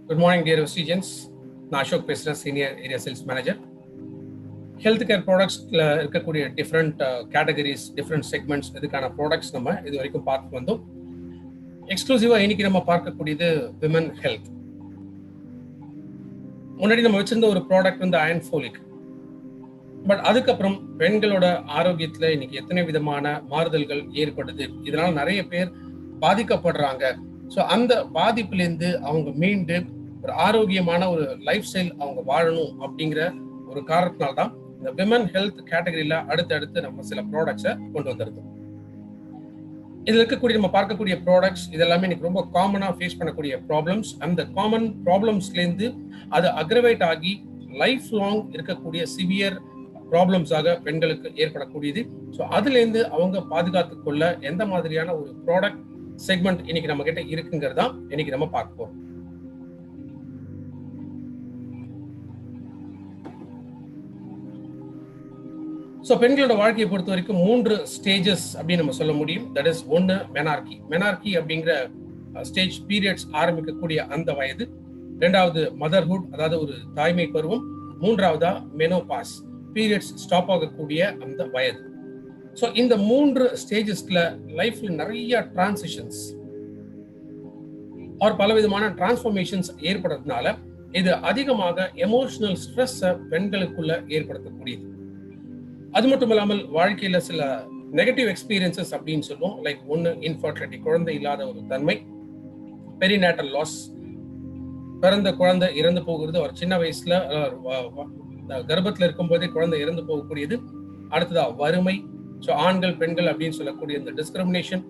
Good morning, dear Vestigians. நான் அசோக் பேசுகிறேன், senior area sales manager. Health care ப்ராடக்ட்ஸில் இருக்கக்கூடிய டிஃப்ரெண்ட் கேட்டகரிஸ், டிஃப்ரெண்ட் செக்மெண்ட்ஸ், இதுக்கான ப்ராடக்ட்ஸ் நம்ம இது வரைக்கும் பார்த்து வந்தோம். எக்ஸ்க்ளூசிவாக இன்னைக்கு நம்ம பார்க்கக்கூடியது விமன் ஹெல்த். முன்னாடி நம்ம வச்சிருந்த ஒரு ப்ராடக்ட் வந்து அயன் ஃபோலிக். பட் அதுக்கப்புறம் பெண்களோட ஆரோக்கியத்தில் இன்னைக்கு எத்தனை விதமான மாறுதல்கள் ஏற்படுது, இதனால நிறைய பேர் பாதிக்கப்படுறாங்க. ஸோ அந்த பாதிப்புலேருந்து அவங்க மீண்டு ஒரு ஆரோக்கியமான ஒரு லைஃப் ஸ்டைல் அவங்க வாழணும் அப்படிங்கிற ஒரு காரணத்தினால்தான் இந்த விமன் ஹெல்த் கேட்டகரியில அடுத்தடுத்து நம்ம சில ப்ராடக்ட்ஸை கொண்டு வந்திருந்தோம். இதுல இருக்கக்கூடிய நம்ம பார்க்கக்கூடிய ப்ராடக்ட்ஸ் இதெல்லாமே இன்னைக்கு ரொம்ப காமனா ஃபேஸ் பண்ணக்கூடிய ப்ராப்ளம்ஸ். அந்த காமன் ப்ராப்ளம்ஸ்லேருந்து அது அக்ரவேட் ஆகி லைஃப் லாங் இருக்கக்கூடிய சிவியர் ப்ராப்ளம்ஸாக பெண்களுக்கு ஏற்படக்கூடியது. ஸோ அதுலேருந்து அவங்க பாதுகாத்து கொள்ள எந்த மாதிரியான ஒரு ப்ராடக்ட் செக்மெண்ட் இன்னைக்கு நம்ம கிட்ட இருக்குங்கிறதா இன்னைக்கு நம்ம பார்க்க போறோம். ஸோ பெண்களோட வாழ்க்கையை பொறுத்த வரைக்கும் 3 ஸ்டேஜஸ் அப்படின்னு நம்ம சொல்ல முடியும். That is 1 menarche. மெனார்கி அப்படிங்கிற ஸ்டேஜ் பீரியட்ஸ் ஆரம்பிக்கக்கூடிய அந்த வயது. 2வது மதர்ஹுட், அதாவது ஒரு தாய்மை பருவம். 3வதா மெனோபாஸ், பீரியட்ஸ் ஸ்டாப் ஆகக்கூடிய அந்த வயது. ஸோ இந்த 3 ஸ்டேஜஸ்ல லைஃப்ல நிறைய டிரான்சிஷன்ஸ் ஒரு பலவிதமான டிரான்ஸ்ஃபர்மேஷன்ஸ் ஏற்படுறதுனால இது அதிகமாக எமோஷனல் ஸ்ட்ரெஸ் பெண்களுக்குள்ள ஏற்படுத்தக்கூடியது. அது மட்டும் இல்லாமல் வாழ்க்கையில சில நெகட்டிவ் எக்ஸ்பீரியன்சஸ் அப்படின்னு சொல்லுவோம். லைக் 1 இன்ஃபர்டிலிட்டி, குழந்தை இல்லாத ஒரு தன்மை. பெரிநேட்டல் லாஸ், பிறந்த குழந்தை இறந்து போகிறது. ஒரு சின்ன வயசுல கர்ப்பத்தில் இருக்கும் போதே குழந்தை இறந்து போகக்கூடியது. அடுத்ததா வறுமை. ஸோ ஆண்கள் பெண்கள் அப்படின்னு சொல்லக்கூடிய இந்த டிஸ்கிரிமினேஷன்,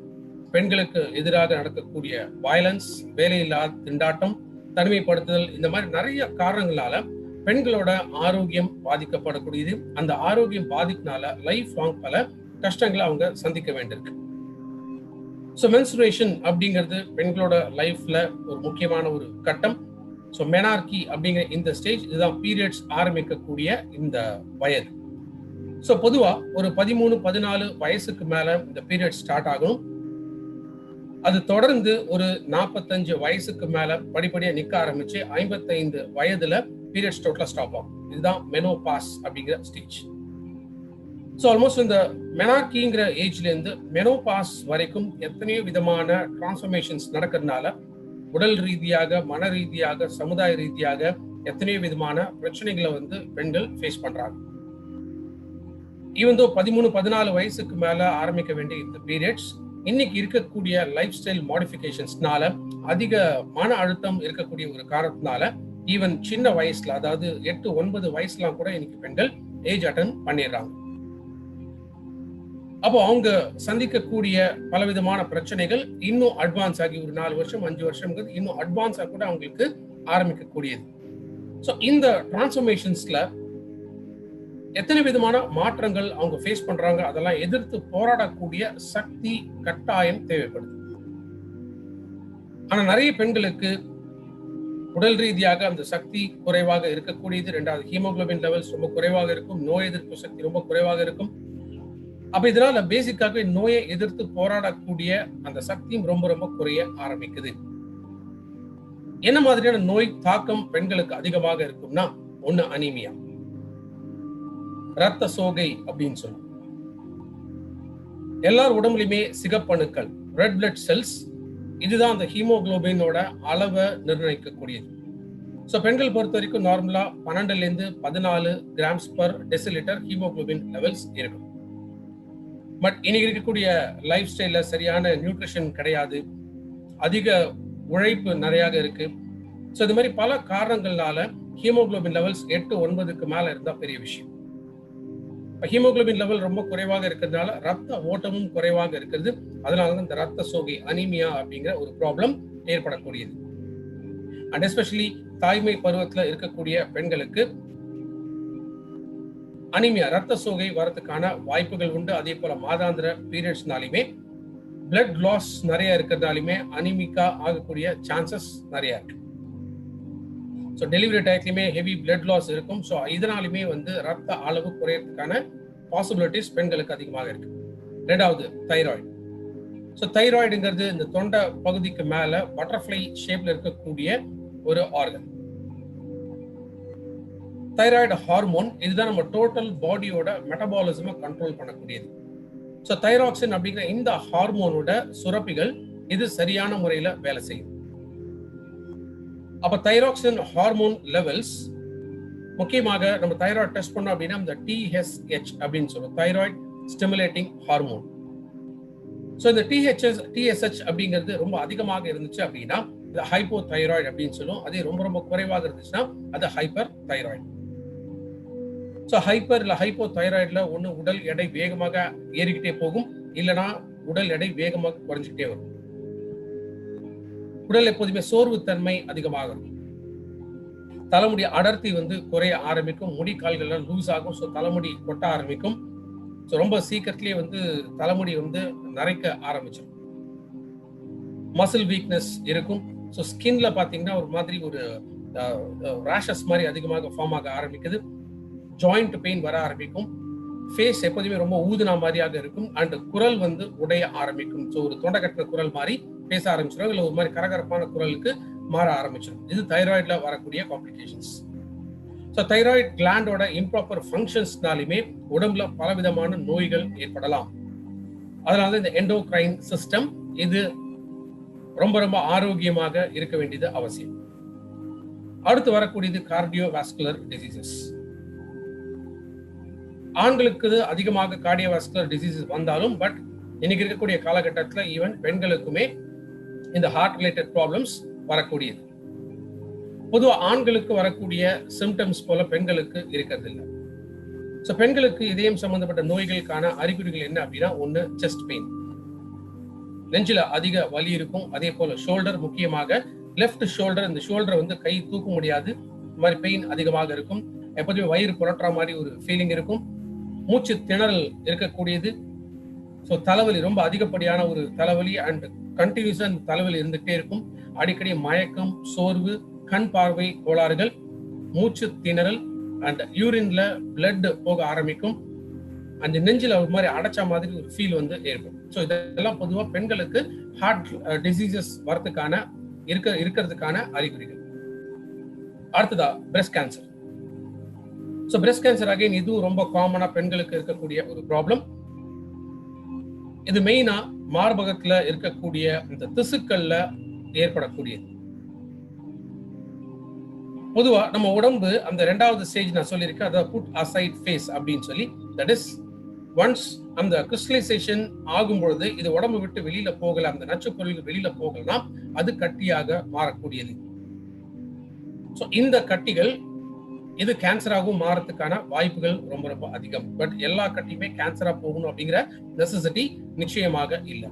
பெண்களுக்கு எதிராக நடக்கக்கூடிய வயலன்ஸ், வேலையில்லாத திண்டாட்டம், தனிமைப்படுத்துதல், இந்த மாதிரி நிறைய காரணங்களால பெண்களோட ஆரோக்கியம் பாதிக்கப்படக்கூடியது. அந்த ஆரோக்கியம் பாதிப்புனால லைஃப் லாங் பல கஷ்டங்களை அவங்க சந்திக்க வேண்டியிருக்கு. ஸோ மென்சுரேஷன் அப்படிங்கிறது பெண்களோட லைஃப்ல ஒரு முக்கியமான ஒரு கட்டம். ஸோ மெனார்கி அப்படிங்கிற இந்த ஸ்டேஜ் இதுதான் பீரியட்ஸ் ஆரம்பிக்கக்கூடிய இந்த வயது. ஸோ பொதுவா ஒரு 13-14 வயசுக்கு மேல இந்த பீரியட் ஸ்டார்ட் ஆகணும். அது தொடர்ந்து ஒரு 45 வயசுக்கு மேல படிப்படியா நிக்க ஆரம்பிச்சு 55 வயதுல பீரியட்ஸ் டோட்டலா ஸ்டாப் ஆகும். இதுதான் மெனோபாஸ் அப்படிங்கிற ஸ்டேஜ். ஸோ ஆல்மோஸ்ட் இந்த மெனார்கிங்கிற ஏஜ்ல இருந்து மெனோபாஸ் வரைக்கும் எத்தனையோ விதமான டிரான்ஸ்ஃபர்மேஷன்ஸ் நடக்கிறதுனால உடல் ரீதியாக, மன ரீதியாக, சமுதாய ரீதியாக எத்தனையோ விதமான பிரச்சனைகளை வந்து பெண்கள் ஃபேஸ் பண்றாங்க. ஈவன் தோ 13-14 வயசுக்கு மேல ஆரம்பிக்க வேண்டிய இந்த பீரியட்ஸ் இன்னைக்கு இருக்கக்கூடிய லைஃப் ஸ்டைல் மாடிஃபிகேஷன்ஸ்னால, அதிக மன அழுத்தம் இருக்கக்கூடிய ஒரு காரணத்தினால ஈவன் சின்ன வயசுல, அதாவது 8-9 வயசுலாம் கூட இன்னைக்கு பெண்கள் ஏஜ் அட்டன் பண்ணிடுறாங்க. அப்போ அவங்க சந்திக்கக்கூடிய பலவிதமான பிரச்சனைகள் இன்னும் அட்வான்ஸ் ஆகி ஒரு 4 வருஷம் 5 வருஷம் இன்னும் அட்வான்ஸா கூட அவங்களுக்கு ஆரம்பிக்கக்கூடியது. ஸோ இந்த டிரான்ஸ்ஃபர்மேஷன்ஸ்ல எத்தனை விதமான மாற்றங்கள் அவங்க ஃபேஸ் பண்றாங்க, அதெல்லாம் எதிர்த்து போராடக்கூடிய சக்தி கட்டாயம் தேவைப்படுது. ஆனா நிறைய பெண்களுக்கு உடல் ரீதியாக அந்த சக்தி குறைவாக இருக்கக்கூடியது. 2வது ஹீமோகுளோபின் லெவல்ஸ் ரொம்ப குறைவாக இருக்கும். நோய் எதிர்ப்பு சக்தி ரொம்ப குறைவாக இருக்கும். அப்ப இதனால பேசிக்காகவே நோயை எதிர்த்து போராடக்கூடிய அந்த சக்தியும் ரொம்ப ரொம்ப குறைய ஆரம்பிக்குது. என்ன மாதிரியான நோய் தாக்கம் பெண்களுக்கு அதிகமாக இருக்கும்னா, 1 அனீமியா, ரத்த சோகை அப்படின்னு சொல்லுவோம். எல்லார் உடம்புலையுமே சிகப்பணுக்கள், ரெட் பிளட் செல்ஸ், இதுதான் அந்த ஹீமோகுளோபினோட அளவை நிர்ணயிக்கக்கூடியது. ஸோ பெண்கள் பொறுத்த வரைக்கும் நார்மலா 12 to 14 grams per decilitre haemoglobin levels இருக்கும். பட் இன்னைக்கு இருக்கக்கூடிய லைஃப் ஸ்டைல்ல சரியான நியூட்ரிஷன் கிடையாது, அதிக உழைப்பு நிறைய இருக்கு. ஸோ இது மாதிரி பல காரணங்களால ஹீமோகுளோபின் லெவல்ஸ் 8-9க்கு மேல இருந்தா பெரிய விஷயம். ஹீமோகுளோபின் லெவல் ரொம்ப குறைவாக இருக்கிறதுனால ரத்த ஓட்டமும் குறைவாக இருக்கிறது. அதனால இந்த ரத்த சோகை, அனீமியா அப்படிங்கிற ஒரு ப்ராப்ளம் ஏற்படக்கூடியது. அண்ட் எஸ்பெஷலி தாய்மை பருவத்தில் இருக்கக்கூடிய பெண்களுக்கு அனீமியா, ரத்த சோகை வரதுக்கான வாய்ப்புகள் உண்டு. அதே போல மாதாந்திர பீரியட்ஸ்னாலுமே பிளட் லாஸ் நிறைய இருக்கிறதாலுமே அனீமிக்கா ஆகக்கூடிய சான்சஸ் நிறைய இருக்கு. ஸோ டெலிவரி டயத்துலையுமே ஹெவி பிளட் லாஸ் இருக்கும். ஸோ இதனாலுமே வந்து ரத்த அளவு குறையறதுக்கான பாசிபிலிட்டிஸ் பெண்களுக்கு அதிகமாக இருக்கு. 2வது தைராய்டு. ஸோ தைராய்டுங்கிறது இந்த தொண்டை பகுதிக்கு மேல பட்டர்ஃப்ளை ஷேப்ல இருக்கக்கூடிய ஒரு ஆர்கன். தைராய்டு ஹார்மோன் இதுதான் நம்ம டோட்டல் பாடியோட மெட்டபாலிசமை கண்ட்ரோல் பண்ணக்கூடியது. ஸோ தைராக்சின் அப்படிங்கிற இந்த ஹார்மோனோட சுரப்பிகள் இது சரியான முறையில வேலை செய்யும். அப்ப தைராக்சின் ஹார்மோன் லெவல்ஸ் முக்கியமாக நம்ம தைராய்டு டெஸ்ட் பண்ணோம் அப்படின்னா இந்த TSH அப்படின்னு சொல்லுவோம், தைராய்டு ஸ்டிமுலேட்டிங் ஹார்மோன். ஸோ இந்த TSH அப்படிங்கிறது ரொம்ப அதிகமாக இருந்துச்சு அப்படின்னா இது ஹைப்போ தைராய்டு அப்படின்னு சொல்லுவோம். அதே ரொம்ப ரொம்ப குறைவாக இருந்துச்சுன்னா அது ஹைப்பர் தைராய்டு. ஸோ ஹைப்பர் இல்லை ஹைப்போ தைராய்டுல ஒன்று உடல் எடை வேகமாக ஏறிக்கிட்டே போகும், இல்லைன்னா உடல் எடை வேகமாக குறைஞ்சிக்கிட்டே வரும். உடல் எப்போதுமே சோர்வுத்தன்மை அதிகமாக இருக்கும். தலைமுடி அடர்த்தி குறைய ஆரம்பிக்கும், முடி கால்கள் லூஸ் ஆகும், ஸோ தலைமுடி கொட்ட ஆரம்பிக்கும். ஸோ ரொம்ப சீக்கிரத்திலேயே தலைமுடி நரைக்க ஆரம்பிச்சிடும். மசில் வீக்னஸ் இருக்கும். ஸோ ஸ்கின்ல பார்த்தீங்கன்னா ஒரு மாதிரி ஒரு ரேஷஸ் மாதிரி அதிகமாக ஃபார்ம் ஆக ஆரம்பிக்குது. ஜாயிண்ட் பெயின் வர ஆரம்பிக்கும். ஃபேஸ் எப்போதுமே ரொம்ப ஊதுனா மாதிரியாக இருக்கும். அண்ட் குரல் உடைய ஆரம்பிக்கும். ஸோ ஒரு தொண்டை கட்டின குரல் மாதிரி பேச ஆரம்பிச்சிடும், இல்லை ஒரு மாதிரி கரகரப்பான குரலுக்கு மாற ஆரம்பிச்சிடும். இது தைராய்டுல வரக்கூடிய காம்ப்ளிகேஷன்ஸ். ஸோ தைராய்டு கிளாண்டோட இம்ப்ராப்பர் ஃபங்க்ஷன்ஸ்னாலுமே உடம்புல பலவிதமான நோய்கள் ஏற்படலாம். அதனால இந்த எண்டோக்ரைன் சிஸ்டம் இது ரொம்ப ரொம்ப ஆரோக்கியமாக இருக்க வேண்டியது அவசியம். அடுத்து வரக்கூடியது கார்டியோவாஸ்குலர் டிசீசஸ். ஆண்களுக்கு அதிகமாக கார்டியோவாஸ்குலர் டிசீசஸ் வந்தாலும் பட் இன்னைக்கு இருக்கக்கூடிய காலகட்டத்தில் ஈவன் பெண்களுக்குமே இந்த ஹார்ட் ரிலேட்டட் ப்ராப்ளம்ஸ் வரக்கூடியது. பொதுவாக ஆண்களுக்கு வரக்கூடிய சிம்டம்ஸ் போல பெண்களுக்கு இருக்கிறது இல்லை. ஸோ பெண்களுக்கு இதயம் சம்பந்தப்பட்ட நோய்களுக்கான அறிகுறிகள் என்ன அப்படின்னா, ஒன்று செஸ்ட் பெயின், நெஞ்சில அதிக வலி இருக்கும். அதே போல ஷோல்டர், முக்கியமாக லெஃப்ட் ஷோல்டர், இந்த ஷோல்டர் கை தூக்க முடியாது, இந்த மாதிரி பெயின் அதிகமாக இருக்கும். எப்போதுமே வயிறு புரட்டுற மாதிரி ஒரு ஃபீலிங் இருக்கும். மூச்சு திணறல் இருக்கக்கூடியது. ஸோ தலைவலி, ரொம்ப அதிகப்படியான ஒரு தலைவலி அண்ட் கண்டினியூஸா அந்த தலைவலி இருந்துகிட்டே இருக்கும். அடிக்கடி மயக்கம், சோர்வு, கண் பார்வை கோளாறுகள், மூச்சு திணறல் அண்ட் யூரின்ல பிளட் போக ஆரம்பிக்கும். அந்த நெஞ்சில் ஒரு மாதிரி அடைச்ச மாதிரி ஒரு ஃபீல் ஏற்படும். ஸோ இதெல்லாம் பொதுவாக பெண்களுக்கு ஹார்ட் டிசீசஸ் வரதுக்கான இருக்கிறதுக்கான அறிகுறிகள். அடுத்ததா breast cancer. So breast cancer again இதுவும் ரொம்ப காமனா பெண்களுக்கு இருக்கக்கூடிய ஒரு ப்ராப்ளம். இது மெயினா மார்பகத்துல இருக்கக்கூடிய இந்த திசுக்கள்ல ஏற்படக்கூடியது. பொதுவா நம்ம உடம்பு அந்த இரண்டாவது ஸ்டேஜ் நான் சொல்லியிருக்கேன், அதாவது புட் அசைட் ஃபேஸ் அப்படின்னு சொல்லி. தட் இஸ் ஒன்ஸ் அந்த கிறிஸ்டலைசேஷன் ஆகும் பொழுது இது உடம்பு விட்டு வெளியில போகல, அந்த நச்சு பொருள்கள் வெளியில போகலன்னா அது கட்டியாக மாறக்கூடியது. ஸோ இந்த கட்டிகள் இது கேன்சராகவும் மாறதுக்கான வாய்ப்புகள் ரொம்ப ரொம்ப அதிகம். பட் எல்லா கட்டியுமே கேன்சரா போகணும் அப்படிங்கிற நெசசிட்டி நிச்சயமாக இல்லை.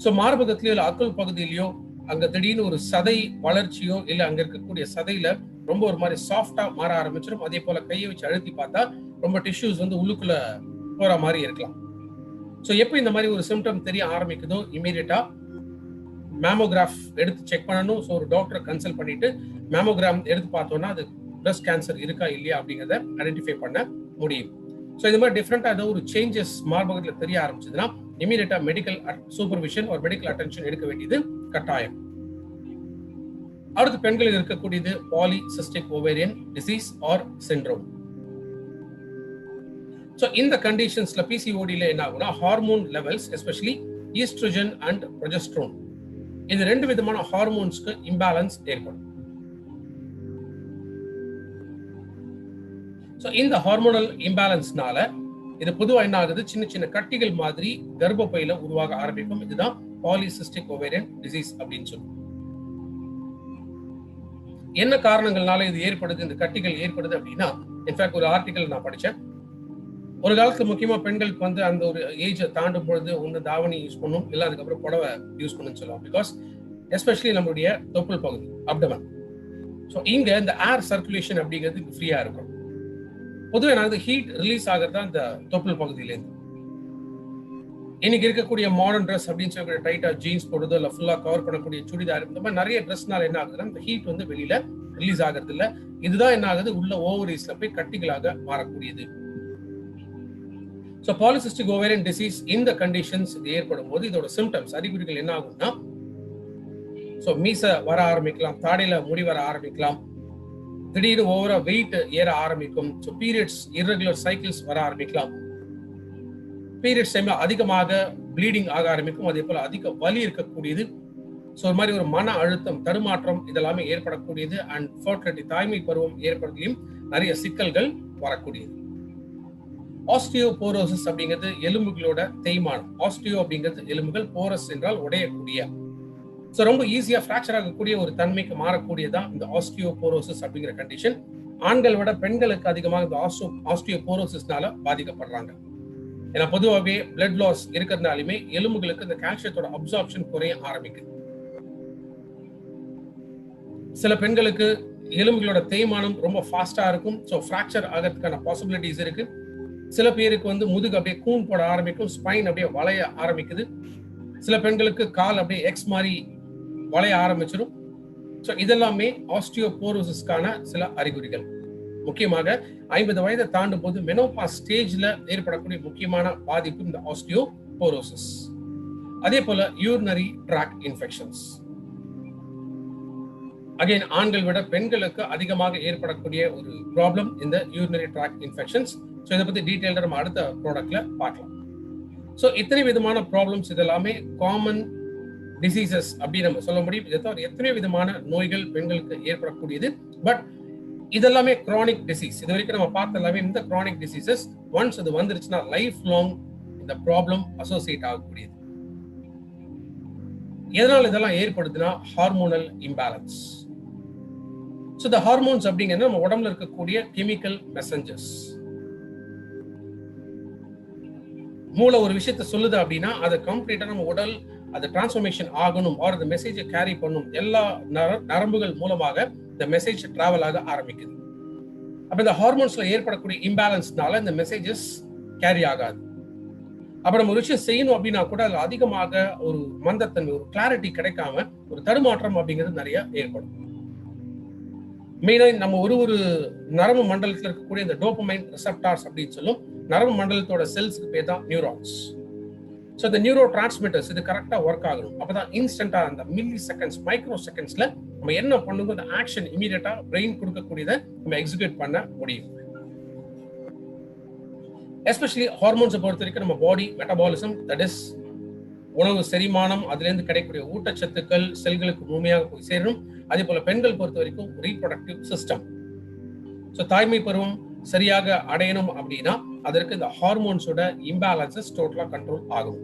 ஸோ மார்பகத்திலயோ இல்லை அக்குள் பகுதியிலையோ அங்க திடீர்னு ஒரு சதை வளர்ச்சியோ இல்லை அங்க இருக்கக்கூடிய சதையில ரொம்ப ஒரு மாதிரி சாஃப்டா மாற ஆரம்பிச்சிடும். அதே போல கையை வச்சு அழுத்தி பார்த்தா ரொம்ப டிஷ்யூஸ் உள்ளுக்குள்ள போற மாதிரி இருக்கலாம். ஸோ எப்போ இந்த மாதிரி ஒரு சிம்டம் தெரிய ஆரம்பிக்குதோ இமீடியட்டா மேமோகிராஃப் எடுத்து செக் பண்ணணும். ஸோ ஒரு டாக்டரை கன்சல்ட் பண்ணிட்டு மேமோகிராம் எடுத்து பார்த்தோம்னா அது பிரஸ்ட் கேன்சர் இருக்கா இல்லையா அப்படிங்கிறத ஐடென்டிஃபை பண்ண முடியும். ஸோ இது மாதிரி டிஃப்ரெண்டா ஏதோ ஒரு சேஞ்சஸ் மார்பகத்தில் தெரிய ஆரம்பிச்சதுன்னா இமீடியட்டா மெடிக்கல் சூப்பர்விஷன் ஒரு மெடிக்கல் அட்டென்ஷன் எடுக்க வேண்டியது கட்டாயம். அடுத்து பெண்களில் இருக்கக்கூடியது polycystic ovarian disease or syndrome. So இந்த கண்டிஷன்ஸ்ல பிசிஓடியில் என்ன ஆகும்னா hormone levels especially oestrogen and progesterone, இது ரெண்டு விதமான ஹார்மோன்ஸ்க்கு இம்பேலன்ஸ் ஏற்படும். ஸோ இந்த ஹார்மோனல் இம்பேலன்ஸ்னால இது பொதுவாக என்ன ஆகுது, சின்ன சின்ன கட்டிகள் மாதிரி கர்ப்பப்பையில உருவாக ஆரம்பிக்கும். இதுதான் பாலிசிஸ்டிக் ஓவேரியன் டிசீஸ் அப்படின்னு சொல்லுவோம். என்ன காரணங்கள்னால இது ஏற்படுது, இந்த கட்டிகள் ஏற்படுது அப்படின்னா, இன்ஃபேக்ட் ஒரு ஆர்டிகல் நான் படிச்சேன். ஒரு காலத்துல முக்கியமா பெண்களுக்கு அந்த ஒரு ஏஜ் தாண்டும் பொழுது ஒன்று தாவணி யூஸ் பண்ணும், இல்லை அதுக்கப்புறம் புடவை யூஸ் பண்ணுன்னு சொல்லுவோம். பிகாஸ் எஸ்பெஷலி நம்மளுடைய தொப்புள் பகுதி அப்டமன், ஸோ இங்க இந்த ஏர் சர்க்குலேஷன் அப்படிங்கிறது ஃப்ரீயா இருக்கும். பொதுவாக எனக்கு ஹீட் ரிலீஸ் ஆகிறது அந்த தொப்புள் பகுதியிலேருந்து. இன்னைக்கு இருக்கக்கூடிய மாடர்ன் ட்ரெஸ் அப்படின்னு சொல்லக்கூடிய டைட்டா ஜீன்ஸ் போடுறது இல்லை ஃபுல்லா கவர் பண்ணக்கூடிய சுடிதார், இந்த மாதிரி நிறைய ட்ரெஸ்னால என்ன ஆகுதுன்னா இந்த ஹீட் வெளியில ரிலீஸ் ஆகிறது இல்லை. இதுதான் என்ன ஆகுது, உள்ள ஓவரீஸ்ல போய் கட்டிகளாக மாறக்கூடியது. ஸோ பாலிசிஸ்டிக் ஓவேரியன் டிசீஸ் இந்த கண்டிஷன்ஸ் ஏற்படும் போது இதோட சிம்டம்ஸ் அறிகுறிகள் என்ன ஆகும்னா, ஸோ மீசை வர ஆரம்பிக்கலாம், தாடையில முடி வர ஆரம்பிக்கலாம், திடீர்னு ஓவரா வெயிட் ஏற ஆரம்பிக்கும். ஸோ பீரியட்ஸ் இர்ரெகுலர் சைக்கிள்ஸ் வர ஆரம்பிக்கலாம். பீரியட்ஸ் டைம்ல அதிகமாக ப்ளீடிங் ஆக ஆரம்பிக்கும். அதே போல அதிக வலி இருக்கக்கூடியது. ஸோ ஒரு மாதிரி ஒரு மன அழுத்தம், தடுமாற்றம் இதெல்லாமே ஏற்படக்கூடியது. அண்ட் ஃபர்டிலிட்டி தாய்மை பருவம் ஏற்படுத்தியும் நிறைய சிக்கல்கள் வரக்கூடியது. ஆஸ்டியோபோரோசிஸ் அப்படிங்கிறது எலும்புகளோட தேய்மானம். ஆஸ்டியோ அப்படிங்கிறது எலும்புகள், போரஸ் என்றால் உடையக்கூடிய. ஸோ ரொம்ப ஈஸியா ஃபிராக்சர் ஆகக்கூடிய ஒரு தன்மைக்கு மாறக்கூடியதான் இந்த ஆஸ்டியோபோரோசிஸ் அப்படிங்கிற கண்டிஷன். ஆண்கள் விட பெண்களுக்கு அதிகமாக இந்த ஆஸ்டியோபோரோசிஸ்னால பாதிக்கப்படுறாங்க. ஏன்னா பொதுவாகவே பிளட் லாஸ் இருக்கிறதுனாலுமே எலும்புகளுக்கு இந்த கால்சியத்தோட அப்சார்ப்ஷன் குறைய ஆரம்பிக்குது. சில பெண்களுக்கு எலும்புகளோட தேய்மானம் ரொம்ப ஃபாஸ்டா இருக்கும். ஸோ ஃபிராக்சர் ஆகிறதுக்கான பாசிபிலிட்டிஸ் இருக்கு. சில பேருக்கு முதுகு அப்படியே கூன் போட ஆரம்பிக்கும், ஸ்பைன் அப்படியே வளைய ஆரம்பிக்குது. சில பெண்களுக்கு கால் அப்படியே எக்ஸ் மாதிரி வளைய ஆரம்பிச்சிடும். ஸோ இதெல்லாமே ஆஸ்டியோபோரோசிஸ்க்கான சில அறிகுறிகள். முக்கியமாக 50 வயதை தாண்டும் போது மெனோபாஸ் ஸ்டேஜ்ல ஏற்படக்கூடிய முக்கியமான பாதிப்பு இந்த ஆஸ்டியோபோரோசிஸ். அதே போல யூரினரி ட்ராக்ட் இன்ஃபெக்ஷன்ஸ். அகைன் ஆண்கள் விட பெண்களுக்கு அதிகமாக ஏற்படக்கூடிய ஒரு ப்ராப்ளம் இந்த யூரினரி ட்ராக்ட் இன்ஃபெக்ஷன்ஸ். ஸோ இதை பத்தி டீட்டெயில்டா நம்ம அடுத்த ப்ராடக்ட்ல பார்க்கலாம். ஸோ இத்தனை விதமான ப்ராப்ளம்ஸ் இதெல்லாமே காமன் டிசீசஸ் அப்படின்னு நம்ம சொல்ல முடியும். இதை தவிர எத்தனை விதமான நோய்கள் பெண்களுக்கு ஏற்படக்கூடியது. பட் இதெல்லாமே கிரானிக் டிசீஸ். இது வரைக்கும் நம்ம பார்த்த எல்லாமே இந்த கிரானிக் டிசீசஸ் ஒன்ஸ் அது வந்துருச்சுன்னா லைஃப் லாங் இந்த ப்ராப்ளம் அசோசியேட் ஆகக்கூடியது. எதனால இதெல்லாம் ஏற்படுதுன்னா ஹார்மோனல் இம்பேலன்ஸ். ஸோ இந்த ஹார்மோன்ஸ் அப்படிங்கிறது நம்ம உடம்புல இருக்கக்கூடிய கெமிக்கல் மெசஞ்சர்ஸ். மூளை ஒரு விஷயத்த சொல்லுது அப்படின்னா அதை கம்ப்ளீட்டா நம்ம உடல் அது டிரான்ஸ்ஃபர்மேஷன் ஆகணும், ஆர் இந்த மெசேஜை கேரி பண்ணும். எல்லா நரம்புகள் மூலமாக இந்த மெசேஜ் டிராவல் ஆக ஆரம்பிக்குது. அப்ப இந்த ஹார்மோன்ஸ்ல ஏற்படக்கூடிய இம்பேலன்ஸ்னால இந்த மெசேஜஸ் கேரி ஆகாது. அப்ப நம்ம ஒரு விஷயம் செய்யணும் அப்படின்னா கூட அதுல அதிகமாக ஒரு மந்தத்தன்மை, ஒரு கிளாரிட்டி கிடைக்காம ஒரு தடுமாற்றம் அப்படிங்கிறது நிறைய ஏற்படும். மெயினா நம்ம ஒரு நரம்பு மண்டலத்தில் இருக்கக்கூடிய இந்த டோபமைன் ரிசெப்டார்ஸ் அப்படின்னு சொல்லும் நரம்பு மண்டலத்தோட செல்ஸ்க்கு பேர் தான் நியூரான்ஸ். ஸோ இந்த நியூரோ டிரான்ஸ்மிட்டர்ஸ் இது கரெக்டா ஒர்க் ஆகணும். அப்பதான் இன்ஸ்டன்டா அந்த மில்லி செகண்ட்ஸ், மைக்ரோ செகண்ட்ஸ்ல நம்ம என்ன பண்ணுங்க அந்த ஆக்ஷன் இமீடியட்டா பிரெயின் கொடுக்கக்கூடியதை நம்ம எக்ஸிக்யூட் பண்ண முடியும். எஸ்பெஷலி ஹார்மோன்ஸை பொறுத்த வரைக்கும் நம்ம பாடி மெட்டபாலிசம், தட் இஸ் உணவு செரிமானம், அதுல இருந்து கிடைக்கக்கூடிய ஊட்டச்சத்துக்கள் செல்களுக்கு முழுமையாக போய் சேரும். அதே போல பெண்கள் பொறுத்த வரைக்கும் ரீப்ரொடக்டிவ் சிஸ்டம். ஸோ தாய்மை பருவம் சரியாக அடையணும் அப்படின்னா அதற்கு இந்த ஹார்மோன்ஸோட இம்பேலன்சஸ் டோட்டலா கண்ட்ரோல் ஆகும்.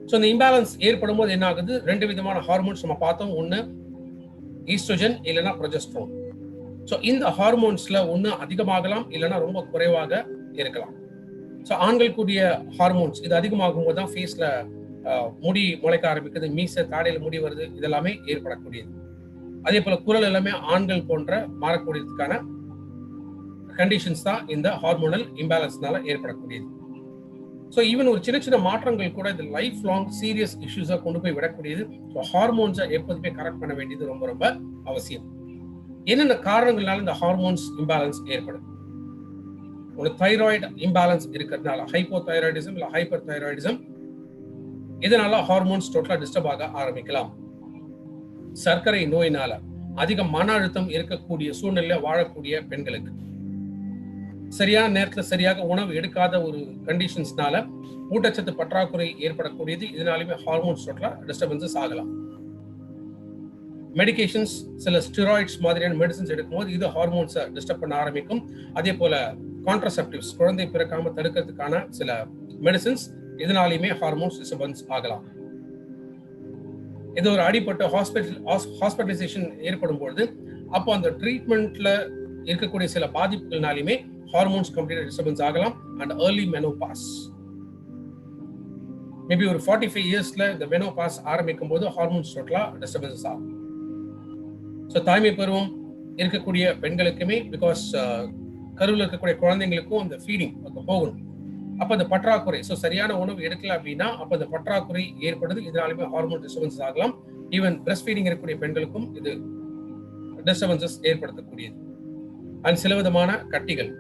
ஸோ இந்த இம்பேலன்ஸ் ஏற்படும் போது என்ன ஆகுது? 2 விதமான ஹார்மோன்ஸ் நம்ம பார்த்தோம். ஒன்னு ஈஸ்ட்ரோஜன் இல்லைன்னா ப்ரொஜெஸ்டரோன். ஸோ இந்த ஹார்மோன்ஸ்ல ஒன்னு அதிகமாகலாம் இல்லைன்னா ரொம்ப குறைவாக இருக்கலாம். ஸோ ஆண்கள் கூடிய ஹார்மோன்ஸ் இது அதிகமாகும் போது தான் ஃபேஸ்ல முடி முளைக்க ஆரம்பிக்குது, மீசை தாடையில முடி வருது, இதெல்லாமே ஏற்படக்கூடியது. அதே போல குரல் எல்லாமே ஆண்கள் போன்ற மாறக்கூடியதுக்கான கண்டிஷன்ஸ் தான் இந்த ஹார்மோனல் இம்பேலன்ஸ்னால ஏற்படக்கூடியது. ஸோ ஈவன் ஒரு சின்ன மாற்றங்கள் கூட இந்த லைஃப் லாங் சீரியஸ் இஷ்யூஸா கொண்டு போய் விடக்கூடியது. ஸோ ஹார்மோன்ஸை எப்போதுமே கரெக்ட் பண்ண வேண்டியது ரொம்ப ரொம்ப அவசியம். என்னென்ன காரணங்களால இந்த ஹார்மோன்ஸ் இம்பேலன்ஸ் ஏற்படும்? ஒரு தைராய்டு இம்பேலன்ஸ் இருக்கிறதுனால ஹைப்போதைராய்டிசம் இல்ல ஹைப்பர் தைராய்டிசம், இதனால ஹார்மோன்ஸ் டோட்டலா டிஸ்டர்ப் ஆக ஆரம்பிக்கலாம். சர்க்கரை நோயினால அதிக மன அழுத்தம் இருக்கக்கூடிய சூழ்நிலையில வாழக்கூடிய பெண்களுக்கு சரியான நேரத்துல சரியாக உணவு எடுக்காத ஒரு கண்டிஷன்ஸ்னால ஊட்டச்சத்து பற்றாக்குறை ஏற்படக்கூடியது. இதனாலுமே ஹார்மோன்ஸ் டோட்டலா டிஸ்டர்பன்சஸ் ஆகலாம். மெடிகேஷன்ஸ், சில ஸ்டெராய்ட்ஸ் மாதிரியான மெடிசன்ஸ் எடுக்கும்போது இது ஹார்மோன்ஸை டிஸ்டர்ப் பண்ண ஆரம்பிக்கும். அதே போல கான்ட்ரசெப்டிவ்ஸ், குழந்தை பிறக்காம தடுக்கிறதுக்கான சில மெடிசன்ஸ், இதனாலுமே ஹார்மோன்ஸ் டிஸ்டர்பன்ஸ் ஆகலாம். இது ஒரு அடிப்பட்ட ஹாஸ்பிட்டலைசேஷன் ஏற்படும் பொழுது அப்போ அந்த ட்ரீட்மெண்ட்ல இருக்கக்கூடிய சில பாதிப்புகள்னாலுமே ஹார்மோன்ஸ் கம்ப்ளீட் டிஸ்டர்பன்ஸ் ஆகலாம். அண்ட் ஏர்லி மெனோபாஸ், மேபி ஒரு 45 இயர்ஸ்ல இந்த மெனோபாஸ் ஆரம்பிக்கும் போது ஹார்மோன்ஸ் டோட்டலா டிஸ்டர்பன்சஸ் ஆகும். ஸோ தாய்மை பருவம் இருக்கக்கூடிய பெண்களுக்குமே பிகாஸ் கருவில் இருக்கக்கூடிய குழந்தைங்களுக்கும் அந்த ஃபீடிங் போகணும். அப்ப அந்த பற்றாக்குறை, ஸோ சரியான உணவு எடுக்கல அப்படின்னா அப்ப அந்த பற்றாக்குறை ஏற்படுது. இதனாலுமே ஹார்மோன் டிஸ்டர்பன்சஸ் ஆகலாம். ஈவன் பிரஸ்ட் ஃபீடிங் இருக்கக்கூடிய பெண்களுக்கும் இது டிஸ்டர்பன்சஸ் ஏற்படுத்தக்கூடியது. அண்ட் சில விதமான கட்டிகள்,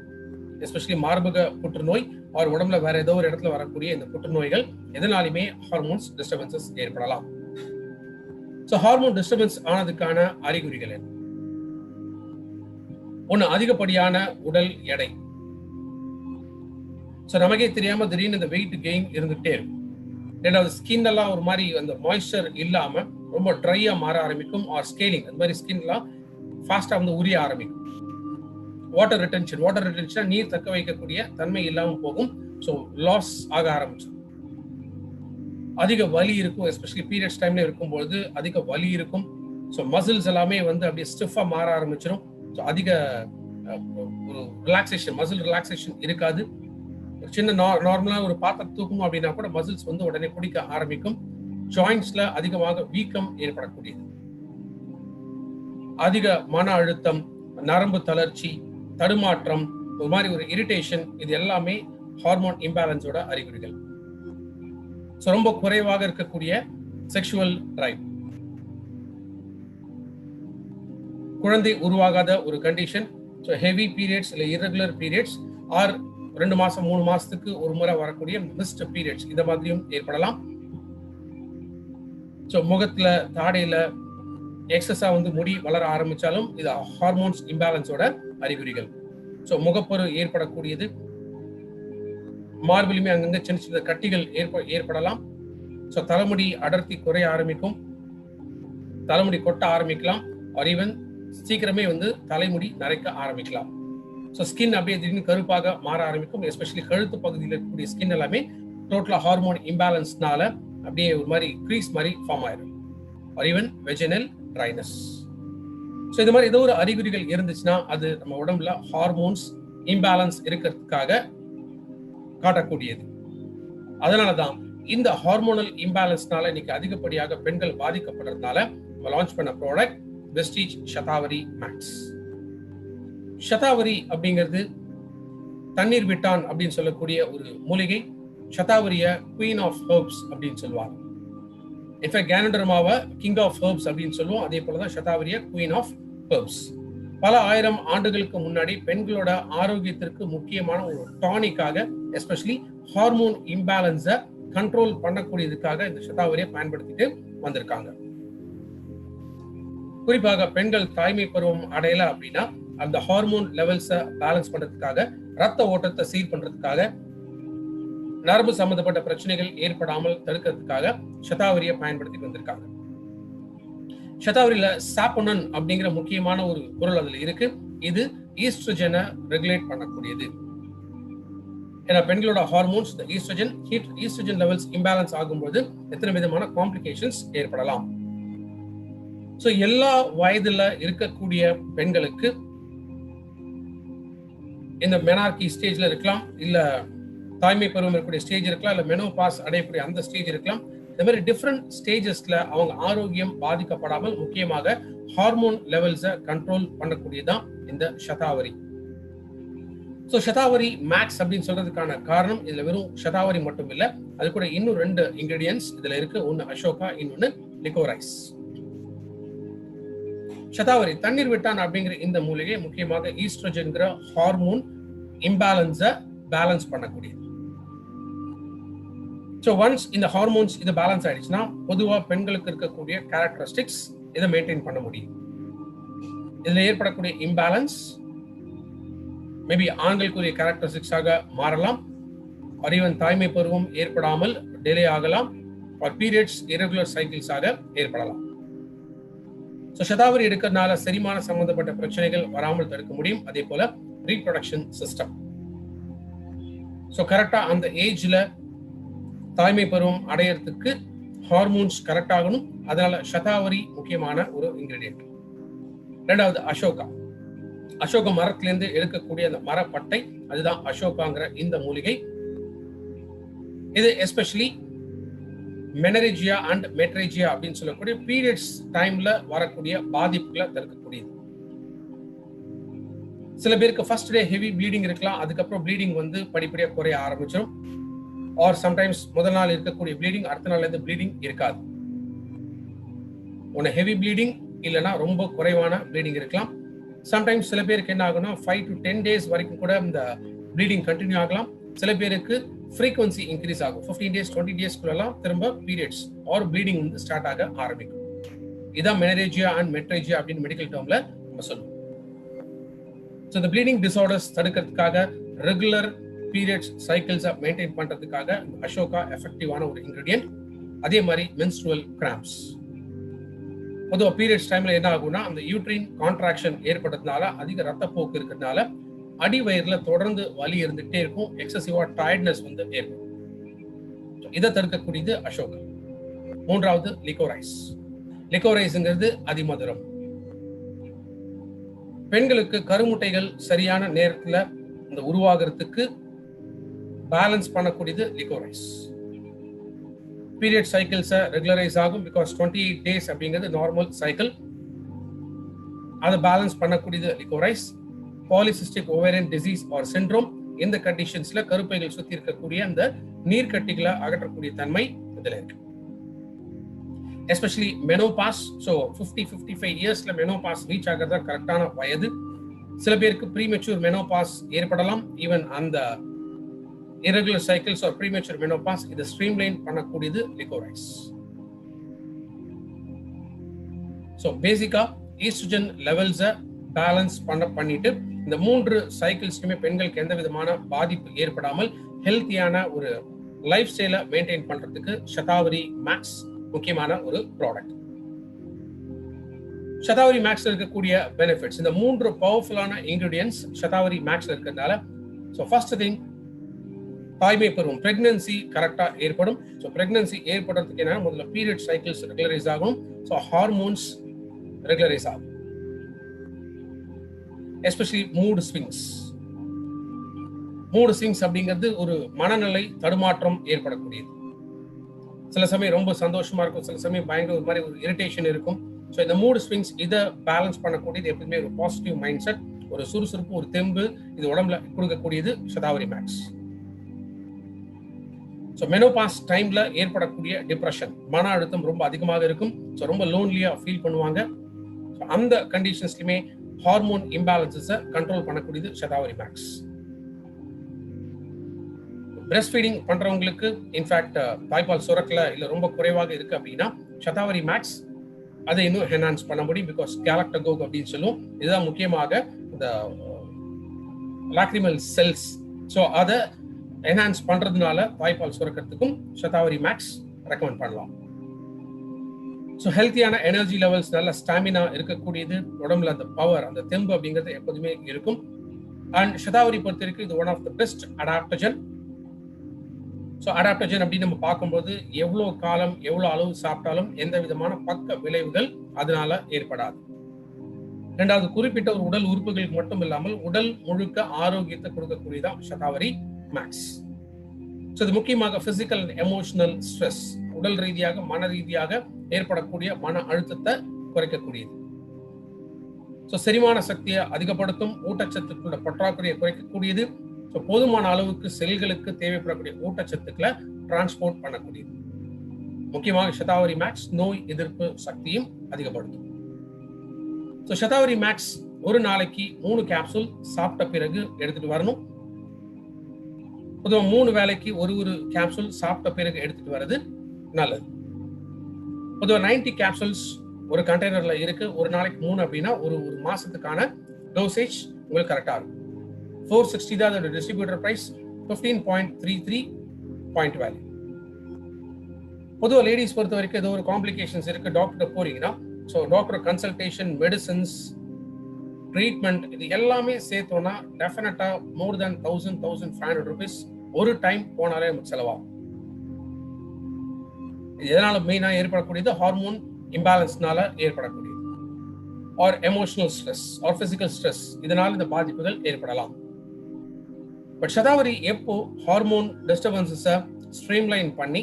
எஸ்பெஷலி மார்பக புற்றுநோய் அவர் உடம்புல வேற ஏதோ ஒரு இடத்துல வரக்கூடிய இந்த புற்றுநோய்கள், எதனாலுமே ஹார்மோன்ஸ் டிஸ்டர்பன்சஸ் ஏற்படலாம். ஸோ ஹார்மோன் டிஸ்டர்பன்ஸ் ஆனதுக்கான அறிகுறிகள் என்ன? ஒண்ணு, அதிகப்படியான உடல் எடை. ஸோ நமக்கே தெரியாம திடீர்னு இந்த வெயிட் கெயின் இருந்துகிட்டே இருக்கும். ரெண்டாவது, ஸ்கின் எல்லாம் ஒரு மாதிரி அந்த மாய்ஸ்சர் இல்லாம ரொம்ப ட்ரையா மாற ஆரம்பிக்கும். ஆர் ஸ்கேலிங், அந்த மாதிரி ஸ்கின் எல்லாம் ஃபாஸ்டா வந்து உரிய ஆரம்பிக்கும். வாட்டர் ரிட்டென்ஷன் நீர் தக்க வைக்கக்கூடிய தன்மை இல்லாம போகும். ஸோ லாஸ் ஆக ஆரம்பிச்சு. அதிக வலி இருக்கும், எஸ்பெஷலி பீரியட்ஸ் டைம்ல இருக்கும்போது அதிக வலி இருக்கும். ஸோ மசில்ஸ் எல்லாமே வந்து அப்படியே ஸ்டிஃபா மாற ஆரம்பிச்சிடும். ஸோ அதிக ஒரு ரிலாக்ஸேஷன், மசில் ரிலாக்ஸேஷன் இருக்காது. ஒரு சின்ன நார்மலா ஒரு பாத்திரம் தூக்கணும் அப்படின்னா கூட மசில்ஸ் வந்து உடனே பிடிக்க ஆரம்பிக்கும். ஜாயின்ட்ஸ்ல அதிகமாக வீக்கம் ஏற்படக்கூடியது. அதிக மன அழுத்தம், நரம்பு தளர்ச்சி, தடுமாற்றம், ஒரு மாதிரி ஒரு இரிட்டேஷன், இது எல்லாமே ஹார்மோன் இம்பேலன்ஸோட அறிகுறிகள். ரொம்ப குறைவாக இருக்கக்கூடிய செக்ஷுவல் டிரைவ், குழந்தை உருவாகாத ஒரு கண்டிஷன், ஹெவி பீரியட்ஸ் இல்ல இரகுலர் பீரியட்ஸ், ஆர் 2 மாசம் 3 மாசத்துக்கு ஒரு முறை வரக்கூடிய மிஸ்ட் பீரியட்ஸ், இந்த மாதிரியும் ஏற்படலாம். முகத்துல தாடையில எக்ஸஸா வந்து முடி வளர ஆரம்பிச்சாலும் இது ஹார்மோன்ஸ் இம்பேலன்ஸோட அறிகுறிகள். முகப்பரு ஏற்படக்கூடியது, மார்பிலுமே அங்கங்க சின்ன சின்ன கட்டிகள் ஏற்படலாம். தலைமுடி அடர்த்தி குறைய ஆரம்பிக்கும், தலைமுடி கொட்ட ஆரம்பிக்கலாம், ஆர் ஈவன் சீக்கிரமே வந்து தலைமுடி நரைக்க ஆரம்பிக்கலாம். ஸ்கின் அப்படியே திடீர்னு கருப்பாக மாற ஆரம்பிக்கும். எஸ்பெஷலி கழுத்து பகுதியில் இருக்கக்கூடிய ஸ்கின் எல்லாமே டோட்டலா ஹார்மோன் இம்பேலன்ஸ்னால அப்படியே ஒரு மாதிரி கிரீஸ் மாதிரி ஃபார்ம் ஆயிடும், ஆர் ஈவன் வெஜினல் ட்ரைனஸ். இது மாதிரி ஏதோ ஒரு அறிகுறிகள் இருந்துச்சுன்னா அது நம்ம உடம்புல ஹார்மோன்ஸ் இம்பேலன்ஸ் இருக்கிறதுக்காக காட்டக்கூடியது. அதனாலதான் இந்த ஹார்மோனல் இம்பேலன்ஸ்னால இன்னைக்கு அதிகப்படியாக பெண்கள் பாதிக்கப்படுறதுனால நம்ம லான்ச் பண்ண product Vestige Shatavari max. Shatavari அப்படிங்கிறது தண்ணீர் விட்டான் அப்படின்னு சொல்லக்கூடிய ஒரு மூலிகை. ஷதாவரிய குவீன் ஆஃப் ஹெர்ப்ஸ் அப்படின்னு சொல்லுவாங்க. இன்ஃபேக்ட் கேனடர்மாவை கிங் ஆஃப் ஹெர்ப்ஸ் அப்படின்னு சொல்லுவோம். அதே போலதான் ஷதாவரிய குவீன் ஆஃப் ஹெர்ப்ஸ். பல ஆயிரம் ஆண்டுகளுக்கு முன்னாடி பெண்களோட ஆரோக்கியத்திற்கு முக்கியமான ஒரு டானிக்காக, எஸ்பெஷலி ஹார்மோன் இம்பேலன்ஸை கண்ட்ரோல் பண்ணக்கூடியதுக்காக இந்த ஷதாவரியை பயன்படுத்திட்டு வந்திருக்காங்க. குறிப்பாக பெண்கள் தாய்மை பருவம் அடையல அப்படின்னா அந்த ஹார்மோன் லெவல்ஸை பேலன்ஸ் பண்றதுக்காக, ரத்த ஓட்டத்தை சீர் பண்றதுக்காக, நரம்பு சம்பந்தப்பட்ட பிரச்சனைகள் ஏற்படாமல் தடுக்கிறதுக்காக ஷதாவரியை பயன்படுத்தி வந்திருக்காங்க. ஷதாவரியில சாப்போனன் அப்படிங்கிற முக்கியமான ஒரு பொருள் அதுல இருக்கு. இது ஈஸ்ட்ரோஜனை ரெகுலேட் பண்ணக்கூடியது. ஏன்னா பெண்களோட ஹார்மோன்ஸ் ஈஸ்ட்ரோஜன் லெவல்ஸ் இம்பேலன்ஸ் ஆகும்போது எத்தனை விதமான காம்ப்ளிகேஷன்ஸ் ஏற்படலாம். எல்லா வயதுல இருக்கக்கூடிய பெண்களுக்கு இந்த மெனார்கி ஸ்டேஜ்ல இருக்கலாம், இல்ல தாய்மை பருவம் இருக்கக்கூடிய ஸ்டேஜ் இருக்கலாம், இல்ல மெனோபாஸ் அடையக்கூடிய அந்த ஸ்டேஜ் இருக்கலாம். இந்த மாதிரி டிஃப்ரெண்ட் ஸ்டேஜஸ்ல அவங்க ஆரோக்கியம் பாதிக்கப்படாமல் முக்கியமாக ஹார்மோன் லெவல்ஸை கண்ட்ரோல் பண்ணக்கூடியதான் இந்த ஷதாவரி. ஷதாவரி மேக்ஸ் அப்படின்னு சொல்றதுக்கான காரணம் இதுல வெறும் ஷதாவரி மட்டும் இல்ல, அது கூட இன்னும் 2 இன்கிரிடியன்ஸ் இதுல இருக்கு. ஒன்னு அசோகா, இன்னொன்னு லிகோரைஸ். ஷதாவரி தண்ணீர் விட்டான் அப்படிங்கிற இந்த மூலிகை முக்கியமாக ஈஸ்ட்ரோஜன்கிற ஹார்மோன் இம்பேலன்ஸை பேலன்ஸ் பண்ணக்கூடியது. ஒன்ஸ் இந்த ஹார்மோன்ஸ் இது பேலன்ஸ் ஆயிடுச்சுன்னா பொதுவா பெண்களுக்கு இருக்கக்கூடிய கேரக்டரிஸ்டிக்ஸ் இதை மெயின்டைன் பண்ண முடியும். இதுல ஏற்படக்கூடிய இம்பேலன்ஸ் மேபி ஆண்களுக்குரிய கேரக்டரிஸ்டிக்ஸாக மாறலாம், ஆர் ஈவன் தாய்மை பருவம் ஏற்படாமல் டிலே ஆகலாம், ஆர் பீரியட்ஸ் இரெகுலர் சைக்கிள்ஸாக ஏற்படலாம். ஷதாவரி எடுக்கிறதுனால செரிமான சம்பந்தப்பட்ட பிரச்சனைகள் வராமல் தடுக்க முடியும். அதே போல ரீப்ரொடக்ஷன் சிஸ்டம், கரெக்டா அந்த ஏஜ்ல தாய்மை பருவம் அடையறதுக்கு ஹார்மோன்ஸ் கரெக்ட் ஆகணும். அதனால ஷதாவரி முக்கியமான ஒரு இன்கிரிடியன்ட். ரெண்டாவது அசோக மரத்திலிருந்து எடுக்கக்கூடிய அந்த மரப்பட்டை, அதுதான் அசோகாங்கிற இந்த மூலிகை. இது எஸ்பெஷலி மெனரேஜியா அண்ட் மெட்ரேஜியா அப்படின்னு சொல்லக்கூடிய பீரியட்ஸ் டைம்ல வரக்கூடிய பாதிப்புகளை தடுக்கக்கூடியது. சில பேருக்கு ஃபர்ஸ்ட் டே ஹெவி ப்ளீடிங் இருக்கலாம், அதுக்கப்புறம் ப்ளீடிங் வந்து படிப்படியாக குறைய ஆரம்பிச்சிடும். ஆர் சம்டைம்ஸ் முதல் நாள் இருக்கக்கூடிய ப்ளீடிங் அடுத்த நாள்ல இருந்து ப்ளீடிங் இருக்காது. ஒன்று ஹெவி ப்ளீடிங் இல்லைன்னா ரொம்ப குறைவான ப்ளீடிங் இருக்கலாம். சம்டைம்ஸ் சில பேருக்கு என்ன ஆகும்னா 5 to 10 days வரைக்கும் கூட இந்த ப்ளீடிங் கண்டினியூ ஆகலாம். சில பேருக்கு ஃப்ரீக்வன்சி இன்க்ரீஸ் ஆகும். 15 days 20 days திரும்ப பீரியட்ஸ் ஆர் ப்ளீடிங் வந்து ஸ்டார்ட் ஆக ஆரம்பிக்கும். இதான் மெனரேஜியா அண்ட் மெட்ரேஜியா அப்படின்னு மெடிக்கல் டேர்ம்ல நம்ம சொல்லுவோம். ஸோ இந்த ப்ளீடிங் டிசார்டர்ஸ் தடுக்கிறதுக்காக ரெகுலர் பீரியட்ஸ் சைக்கிள்ஸை மெயின்டைன் பண்றதுக்காக அசோகா எஃபெக்டிவான ஒரு இன்கிரீடியன்ட். அதே மாதிரி மென்ஸ்ட்ருவல் கிராம்ப்ஸ். பொதுவாக பீரியட்ஸ் டைம்ல என்ன ஆகும்னா அந்த யூட்ரின் கான்ட்ராக்ஷன் ஏற்படுறதுனால அதிக ரத்தப்போக்கு இருக்கிறதுனால அடிவயிறுல தொடர்ந்து வலி இருந்துகிட்டே இருக்கும். எக்ஸசிவா டயர்ட்னஸ் வந்து ஏற்படும். இதை தடுக்கக்கூடியது அசோகா. மூன்றாவது லிகோரைஸ். லிகோரைஸ்ங்கிறது அதிமதுரம். பெண்களுக்கு கருமுட்டைகள் சரியான நேரத்துல இந்த உருவாகிறதுக்கு பேலன்ஸ் பண்ணக்கூடியது லிகோரைஸ். பீரியட் சைக்கிள்ஸ் ரெகுலரைஸ் ஆகும். பிகாஸ் 28 days அப்படிங்கிறது நார்மல் சைக்கிள். அதை பேலன்ஸ் பண்ணக்கூடியது liquorice. Polycystic ovarian disease or syndrome, இந்த கண்டிஷன்ஸ்ல கருப்பைகள் சுத்தி இருக்கக்கூடிய அந்த நீர்க்கட்டிகளை அகற்றக்கூடிய தன்மை இதுல இருக்கு. Especially menopause. ஸோ 50-55 இயர்ஸ்ல மெனோபாஸ் ரீச் ஆகிறது தான் கரெக்டான வயது. சில பேருக்கு ப்ரீமெச்சூர் மெனோபாஸ் ஏற்படலாம். ஈவன் அந்த irregular cycles or premature menopause, இதை ஸ்ட்ரீம்லைன் பண்ணக்கூடியது லிகோரைஸ். ஸோ பேசிக்கா ஈஸ்ட்ரோஜன் லெவல்ஸை பேலன்ஸ் பண்ணிட்டு இந்த 3 சைக்கிள்ஸ்க்குமே பெண்களுக்கு எந்த விதமான பாதிப்பு ஏற்படாமல் ஹெல்த்தியான ஒரு லைஃப் ஸ்டைலை மெயின்டைன் பண்றதுக்கு ஷதாவரி மேக்ஸ் முக்கியமான ஒரு ப்ராடக்ட். ஷதாவரி மேக்ஸ்ல இருக்கக்கூடிய பெனிஃபிட்ஸ், இந்த 3 பவர்ஃபுல்லான இன்கிரீடியன்ஸ் ஷதாவரி மேக்ஸ்ல இருக்கிறதுனால, ஸோ ஃபர்ஸ்ட் திங் தாய்மை பருவம், பிரெக்னன்சி கரெக்டா ஏற்படும். ஸோ பிரெக்னன்சி ஏற்படுறதுக்கு என்ன, முதல்ல பீரியட் சைக்கிள்ஸ் ரெகுலரைஸ் ஆகும். ஸோ ஹார்மோன்ஸ் ரெகுலரைஸ் ஆகும். Especially mood swings. Mood swings அப்படிங்கிறது ஒரு மனநிலை தடுமாற்றம் ஏற்படக்கூடியது. சில சமயம் ரொம்ப சந்தோஷமா இருக்கும், சில சமயம் பயங்கர ஒரு மாதிரி ஒரு இரிட்டேஷன் இருக்கும். ஸோ இந்த மூட் ஸ்விங்ஸ் இதை பேலன்ஸ் பண்ணக்கூடியது எப்பவுமே ஒரு பாசிட்டிவ் மைண்ட் செட், ஒரு சுறுசுறுப்பு, ஒரு தெம்பு இது உடம்புல கொடுக்கக்கூடியது ஷதாவரி மேக்ஸ். ஸோ மெனோபாஸ் டைம்ல ஏற்படக்கூடிய டிப்ரெஷன், மன அழுத்தம் ரொம்ப அதிகமாக இருக்கும். ஸோ ரொம்ப லோன்லியா ஃபீல் பண்ணுவாங்க. ஸோ அந்த கண்டிஷன்ஸ்லையுமே ஹார்மோன் இம்பேலன்சஸை கண்ட்ரோல் பண்ணக்கூடியது ஷதாவரி மேக்ஸ். பிரெஸ்ட் ஃபீடிங் பண்றவங்களுக்கு இன்ஃபேக்ட் தாய்ப்பால் சுரக்கல இல்ல ரொம்ப குறைவாக இருக்கு அப்படின்னா ஷதாவரி மேக்ஸ் அதை இன்னும் என்ஹான்ஸ் பண்ண முடியும். பிகாஸ் கேலக்டகோக் அப்படின்னு சொல்லுவோம். இதுதான் முக்கியமாக இந்த லாக்ரிமல் செல்ஸ். ஸோ அதை என்ஹான்ஸ் பண்றதுனால தாய்ப்பால் சுரக்கிறதுக்கும் ஷதாவரி மேக்ஸ் ரெக்கமெண்ட் பண்ணலாம். ஸோ ஹெல்த்தியான எனர்ஜி லெவல்ஸ், நல்ல ஸ்டாமினா இருக்கக்கூடியது, உடம்புல அந்த பவர், அந்த தெம்பு அப்படிங்கிறது எப்போதுமே இருக்கும். அண்ட் ஷதாவரி பொறுத்த வரைக்கும் இது one of the best adaptogen. So adaptogen அப்படின்னு நம்ம பார்க்கும்போது எவ்வளோ காலம் எவ்வளோ அளவு சாப்பிட்டாலும் எந்த விதமான பக்க விளைவுகள் அதனால ஏற்படாது. ரெண்டாவது, குறிப்பிட்ட ஒரு உடல் உறுப்புகளுக்கு மட்டும் இல்லாமல் உடல் முழுக்க ஆரோக்கியத்தை கொடுக்கக்கூடியதான் ஷதாவரி மேக்ஸ். ஸோ இது முக்கியமாக பிசிக்கல் அண்ட் எமோஷனல் ஸ்ட்ரெஸ், உடல் ரீதியாக மன ரீதியாக ஏற்படக்கூடிய மன அழுத்தத்தை குறைக்கக்கூடியது. ஸோ செரிமான சக்தியை அதிகப்படுத்தும், ஊட்டச்சத்துக்களோட பற்றாக்குறையை குறைக்கக்கூடியது. ஸோ போதுமான அளவுக்கு செல்களுக்கு தேவைப்படக்கூடிய ஊட்டச்சத்துக்களை டிரான்ஸ்போர்ட் பண்ணக்கூடியது. முக்கியமாக ஷதாவரி மேக்ஸ் நோய் எதிர்ப்பு சக்தியும் அதிகப்படுத்தும். ஸோ ஷதாவரி மேக்ஸ் ஒரு நாளைக்கு 3 கேப்சூல் சாப்பிட்ட பிறகு எடுத்துட்டு வரணும். பொதுவாக 3 வேளைக்கு ஒரு கேப்சூல் சாப்பிட்ட பிறகு எடுத்துட்டு வர்றது நல்லது. பொதுவாக 90 கேப்சூல்ஸ் ஒரு கண்டெய்னர்ல இருக்கு. ஒரு நாளைக்கு 3 அப்படின்னா ஒரு மாசத்துக்கான டோசேஜ் உங்களுக்கு கரெக்டா இருக்கும். 460 தான் அதோட டிஸ்ட்ரிபியூட்டர் பிரைஸ். 15.33 point value. பொதுவாக லேடிஸ் பொறுத்த வரைக்கும் ஏதோ ஒரு காம்ப்ளிகேஷன்ஸ் இருக்கு, டாக்டர் போறீங்கன்னா so doctor consultation, medicines, treatment இது எல்லாமே சேர்த்தோம்னா டெஃபினட்டா மோர் தேன் 1,500 rupees ஒரு டைம் போனாலே நமக்கு செலவாகும். இதனால மெயினா ஏற்படக்கூடியது ஹார்மோன் இம்பேலன்ஸ்னால ஏற்படக்கூடியது, or emotional stress or physical stress, இதனால இந்த பாதிப்புகள் ஏற்படலாம். பட் ஷதாவரி எப்போ ஹார்மோன் டிஸ்டர்பன்சஸை ஸ்ட்ரீம்லைன் பண்ணி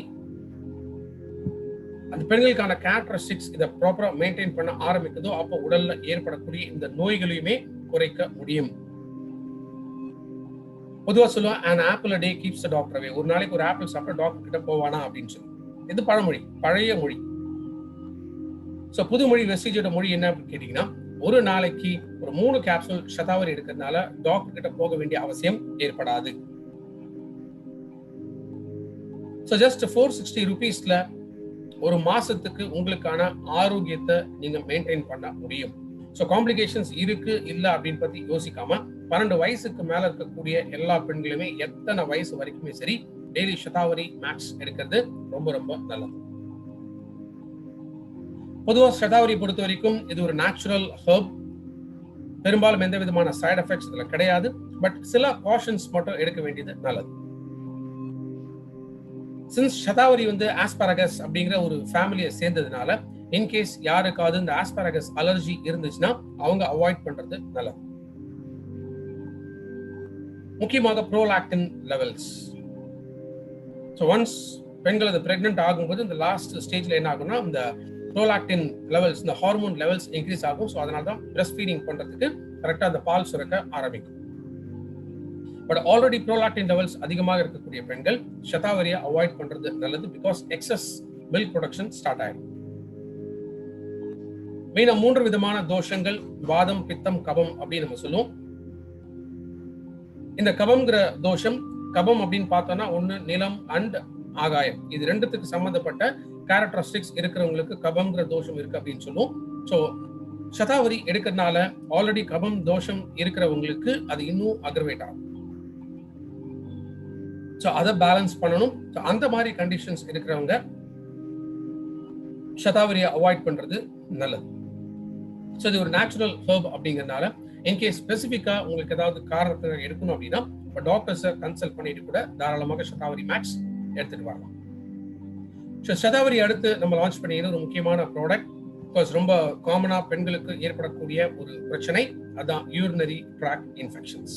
அந்த பெண்களுக்கான கேரக்டரிஸ்டிக்ஸ் இதை ப்ராப்பரா மெயின்டைன் பண்ண ஆரம்பிக்குதோ அப்போ உடல்ல ஏற்படக்கூடிய இந்த நோய்களையுமே குறைக்க முடியும். பொதுவா சொல்லுவா an apple a day keeps the doctor away. ஒரு நாளைக்கு ஒரு ஆப்பிள் சாப்பிட்டா டாக்டர் கிட்ட போவானா அப்படின்னு சொல்லி. இது பழமொழி, பழைய மொழி. ஸோ புது மொழி வெஸ்டேஜோட மொழி என்ன அப்படின்னு கேட்டீங்கன்னா, ஒரு நாளைக்கு ஒரு 3 கேப்சூல் ஷதாவரி இருக்கிறதுனால டாக்டர் கிட்ட போக வேண்டிய அவசியம் ஏற்படாது. ஸோ ஜஸ்ட் 460 rupeesல ஒரு மாசத்துக்கு உங்களுக்கான ஆரோக்கியத்தை நீங்க மெயின்டைன் பண்ண முடியும். ஸோ காம்ப்ளிகேஷன்ஸ் இருக்கு இல்ல அப்படின்னு பத்தி யோசிக்காம 12 வயசுக்கு மேல இருக்கக்கூடிய எல்லா பெண்களுமே எத்தனை வயசு வரைக்குமே சரி டெய்லி ஷதாவரி மேக்ஸ் எடுக்கிறது ரொம்ப ரொம்ப நல்லது. பொதுவாக ஷதாவரி பொறுத்த வரைக்கும் இது ஒரு நேச்சுரல் ஹெர்ப். பெரும்பாலும் எந்த விதமான சைடு எஃபெக்ட்ஸ் இதுல கிடையாது. பட் சில காஷன்ஸ் மட்டும் எடுக்க வேண்டியது நல்லது. சின்ஸ் ஷதாவரி வந்து ஆஸ்பாரகஸ் அப்படிங்கிற ஒரு ஃபேமிலியை சேர்ந்ததுனால இன்கேஸ் யாருக்காவது இந்த ஆஸ்பாரகஸ் அலர்ஜி இருந்துச்சுன்னா அவங்க அவாய்ட் பண்றது நல்லது. முக்கியமாக ப்ரோலாக்டின் லெவல்ஸ். ஸோ ஒன்ஸ் பெண்கள் அது பிரெக்னென்ட் ஆகும்போது இந்த லாஸ்ட் ஸ்டேஜ்ல என்ன ஆகும்னா இந்த ப்ரோலாக்டின் லெவல்ஸ், இந்த ஹார்மோன் லெவல்ஸ் இன்க்ரீஸ் ஆகும். ஸோ அதனால தான் பிரஸ்ட் ஃபீடிங் பண்றதுக்கு கரெக்டாக அந்த பால் சுரக்க ஆரம்பிக்கும். பட் ஆல்ரெடி ப்ரோலாக்டின் லெவல்ஸ் அதிகமாக இருக்கக்கூடிய பெண்கள் ஷதாவரியை அவாய்ட் பண்றது நல்லது. Because excess milk production start ஆயிடும். மெயினா 3 விதமான தோஷங்கள், வாதம், பித்தம், கபம் அப்படின்னு நம்ம சொல்லுவோம். இந்த கபம்ங்கிற தோஷம், கபம் அப்படின்னு பார்த்தோம்னா ஒண்ணு நிலம் அண்ட் ஆகாயம், இது ரெண்டுத்துக்கு சம்பந்தப்பட்ட கேரக்டரிஸ்டிக்ஸ் இருக்கிறவங்களுக்கு கபம்ங்கிற தோஷம் இருக்கு அப்படின்னு சொல்லுவோம். ஸோ ஷதாவரி எடுக்கிறதுனால ஆல்ரெடி கபம் தோஷம் இருக்கிறவங்களுக்கு அது இன்னும் அக்ரவேட் ஆகும். ஸோ அதை பேலன்ஸ் பண்ணணும். ஸோ அந்த மாதிரி கண்டிஷன்ஸ் இருக்கிறவங்க ஷதாவரியை அவாய்ட் பண்றது நல்லது. ஸோ இது ஒரு நேச்சுரல் ஹெர்ப் அப்படிங்கிறதுனால இன்கேஸ் ஸ்பெசிஃபிக்கா உங்களுக்கு ஏதாவது காரணத்தை எடுக்கணும் அப்படின்னா டாக்டர்ஸை கன்சல்ட் பண்ணிட்டு கூட தாராளமாக ஷதாவரி மேக்ஸ் எடுத்துட்டு வரலாம். ஸோ ஷதாவரி அடுத்து நம்ம லான்ச் பண்ணிக்கிற ஒரு முக்கியமான ப்ராடக்ட், பிகாஸ் ரொம்ப காமனா பெண்களுக்கு ஏற்படக்கூடிய ஒரு பிரச்சனை, அதான் urinary tract infections.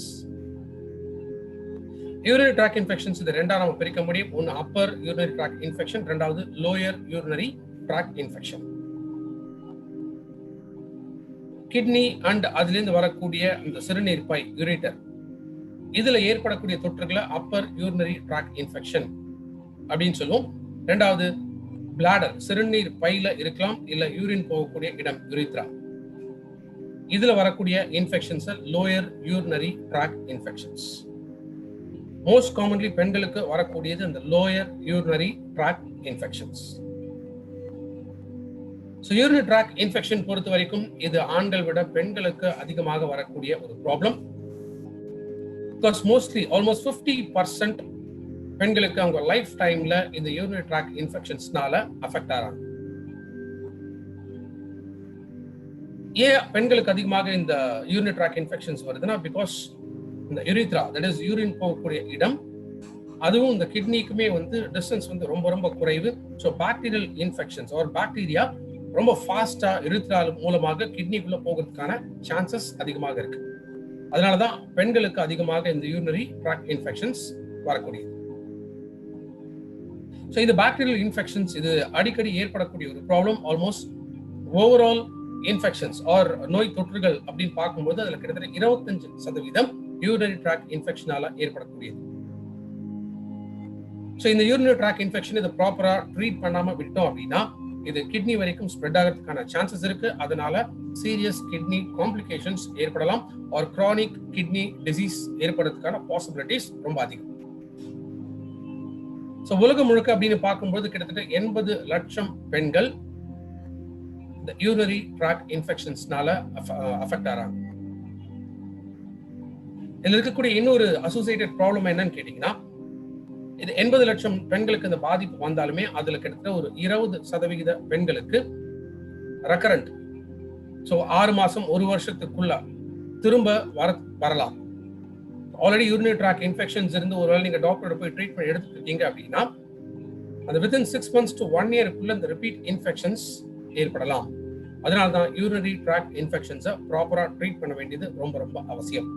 Urinary tract infections இது ரெண்டா நம்ம பிரிக்க முடியும். ஒன்று அப்பர் யூரினரி ட்ராக் இன்ஃபெக்ஷன், ரெண்டாவது lower urinary tract infection. Kidney and அதிலிருந்து வரக்கூடிய இந்த சிறுநீர் பை யூரிட்டர், இதுல ஏற்படக்கூடிய தொற்றுகளை அப்பர் யூரினரி ட்ராக் இன்ஃபெக்ஷன் அப்படின்னு சொல்லுவோம். ரெண்டாவது பிளாடர், சிறுநீர் பையில இருக்கலாம், இல்ல யூரின் போகக்கூடிய இடம் யூரித்ரா, இதுல வரக்கூடிய infections lower urinary tract infections. Most commonly பெண்களுக்கு வரக்கூடியது இந்த lower urinary tract infections. So urinary tract infection பொறுத்த வரைக்கும் இது ஆண்கள் விட பெண்களுக்கு அதிகமாக வரக்கூடிய ஒரு ப்ராப்ளம். பிகாஸ் மோஸ்ட்லி ஆல்மோஸ்ட் 50% பெண்களுக்கு அவங்க லைஃப் டைம்ல இந்த யூரினரி ட்ராக் இன்ஃபெக்ஷன்ஸ்னால அஃபெக்ட் ஆகிறாங்க. ஏன் பெண்களுக்கு அதிகமாக இந்த யூரினரி ட்ராக் இன்ஃபெக்ஷன்ஸ் வருதுன்னா, பிகாஸ் இந்த யூரித்ரா, தட் இஸ் யூரின் போகக்கூடிய இடம், அதுவும் இந்த கிட்னிக்குமே வந்து டிஸ்டன்ஸ் வந்து ரொம்ப ரொம்ப குறைவு. So bacterial infections or bacteria ரொம்ப ஃபாஸ்டா யூரித்ரா மூலமாக கிட்னிக்குள்ள போகிறதுக்கான சான்சஸ் அதிகமாக இருக்கு. அதனாலதான் பெண்களுக்கு அதிகமாக இந்த யூரினரி ட்ராக் இன்ஃபெக்ஷன்ஸ் வரக்கூடியது. ஸோ இது பாக்டீரியல் இன்ஃபெக்ஷன்ஸ், இது அடிக்கடி ஏற்படக்கூடிய ஒரு problem. Almost overall infections or நோய் தொற்றுகள் அப்படின்னு பார்க்கும்போது அதுல கிட்டத்தட்ட 25% யூரினரி ட்ராக் இன்ஃபெக்ஷனால ஏற்படக்கூடியது. ஸோ இந்த யூரினரி ட்ராக் இன்ஃபெக்ஷன் இதை ப்ராப்பரா ட்ரீட் பண்ணாம விட்டோம் அப்படின்னா இது கிட்னி வரைக்கும் ஸ்ப்ரெட் ஆகிறதுக்கான சான்சஸ் இருக்கு. அதனால சீரியஸ் கிட்னி காம்ப்ளிகேஷன்ஸ் ஏற்படலாம் ஆர் கிரானிக் கிட்னி டிசீஸ் ஏற்படுறதுக்கான பாசிபிலிட்டிஸ் ரொம்ப அதிகம். ஸோ உலகம் முழுக்க அப்படின்னு பார்க்கும்போது கிட்டத்தட்ட 80 லட்சம் பெண்கள் இந்த யூரினரி ட்ராக் இன்ஃபெக்ஷன்ஸ்னால அஃபெக்ட் ஆறாங்க. இதுல இருக்கக்கூடிய இன்னொரு அசோசியேட்டட் ப்ராப்ளம் என்னன்னு கேட்டீங்கன்னா, இது 80 லட்சம் பெண்களுக்கு இந்த பாதிப்பு வந்தாலுமே அதுல கிட்டத்தட்ட ஒரு 20% பெண்களுக்கு ரெக்கரண்ட், ஸோ 6 மாசம் 1 வருஷத்துக்குள்ள திரும்ப வரலாம். ஆல்ரெடி யூரினரி ட்ராக் இன்ஃபெக்ஷன்ஸ் இருந்து ஒருவேளை நீங்க டாக்டரோட போய் ட்ரீட்மெண்ட் எடுத்துக்கிட்டீங்க அப்படின்னா அந்த வித்தின் 6 months to 1 year இந்த ரிப்பீட் இன்ஃபெக்ஷன்ஸ் ஏற்படலாம். அதனால தான் யூரினரி ட்ராக் இன்ஃபெக்ஷன்ஸை ப்ராப்பரா ட்ரீட் பண்ண வேண்டியது ரொம்ப ரொம்ப அவசியம்.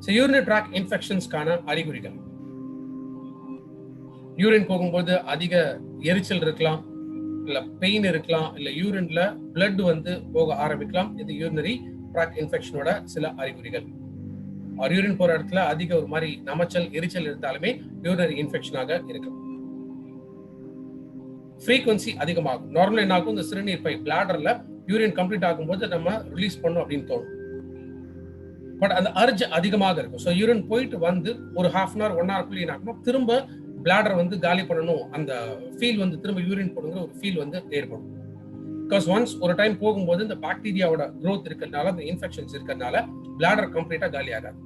ஸோ யூரினரி ட்ராக் இன்ஃபெக்ஷன்ஸ்க்கான அறிகுறிகள், யூரின் போகும்போது அதிக எரிச்சல் இருக்கலாம், இல்ல பெயின் இருக்கலாம், இல்ல யூரின்ல பிளட் வந்து போக ஆரம்பிக்கலாம். இது யூரினரி ட்ராக் இன்ஃபெக்ஷனோட சில அறிகுறிகள். யூரின் போற இடத்துல அதிக ஒரு மாதிரி நமச்சல் எரிச்சல் இருந்தாலுமே யூரினரி இன்ஃபெக்ஷனாக இருக்கும். ஃப்ரீக்வன்சி அதிகமாகும். நார்மலா என்ன ஆகும், இந்த சிறுநீர் பை பிளாடர்ல யூரின் கம்ப்ளீட் ஆகும்போது நம்ம ரிலீஸ் பண்ணோம் அப்படின்னு தோணும். பட் அந்த அர்ஜ் அதிகமாக இருக்கும். ஸோ யூரின் போயிட்டு வந்து ஒரு 1/2 hour 1 hour என்ன ஆகும், திரும்ப பிளாடர் வந்து காலி பண்ணணும், அந்த ஃபீல் வந்து திரும்ப யூரின் போடுங்கிற ஒரு ஃபீல் வந்து ஏற்படும். பிகாஸ் ஒன்ஸ் ஒரு டைம் போகும்போது இந்த பாக்டீரியாவோட growth இருக்கிறதுனால, அந்த இன்ஃபெக்ஷன்ஸ் இருக்கிறதுனால பிளாடர் கம்ப்ளீட்டா காலி ஆகாது.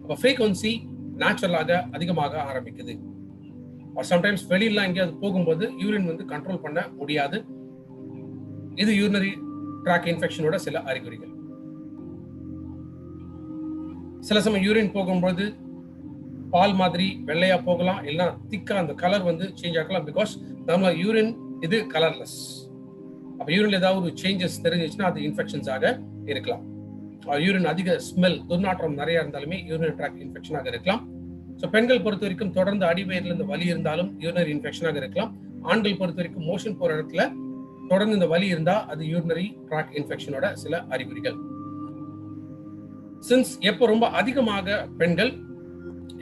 அப்ப ஃப்ரீக்வன்சி நேச்சுரலாக அதிகமாக ஆரம்பிக்குது. சம்டைம்ஸ் வெளியில எங்கேயாவது போகும்போது யூரின் வந்து கண்ட்ரோல் பண்ண முடியாது. இது யூரினரி ட்ராக் இன்ஃபெக்ஷனோட சில அறிகுறிகள். சில சமயம் யூரின் போகும்போது பால் மாதிரி வெள்ளையா போகலாம், இல்லைன்னா திக்கா அந்த கலர் வந்து சேஞ்ச் ஆகலாம். பிகாஸ் நம்ம யூரின் இது கலர்லெஸ். அப்ப யூரின் ஏதாவது ஒரு சேஞ்சஸ் தெரிஞ்சிச்சுன்னா அது இன்ஃபெக்ஷன்ஸ் ஆக இருக்கலாம். யூரின் அதிக ஸ்மெல், துர்நாற்றம் நிறைய இருந்தாலுமே யூரினரி ட்ராக் இன்ஃபெக்ஷனாக இருக்கலாம். ஸோ பெண்கள் பொறுத்த வரைக்கும் தொடர்ந்து அடிவயிறுல இந்த வலி இருந்தாலும் யூரினரி இன்ஃபெக்ஷனாக இருக்கலாம். ஆண்கள் பொறுத்த வரைக்கும் மோஷன் போற இடத்துல தொடர்ந்து இந்த வலி இருந்தா அது யூரினரி ட்ராக் இன்ஃபெக்ஷனோட சில அறிகுறிகள். சின்ஸ் எப்போ ரொம்ப அதிகமாக பெண்கள்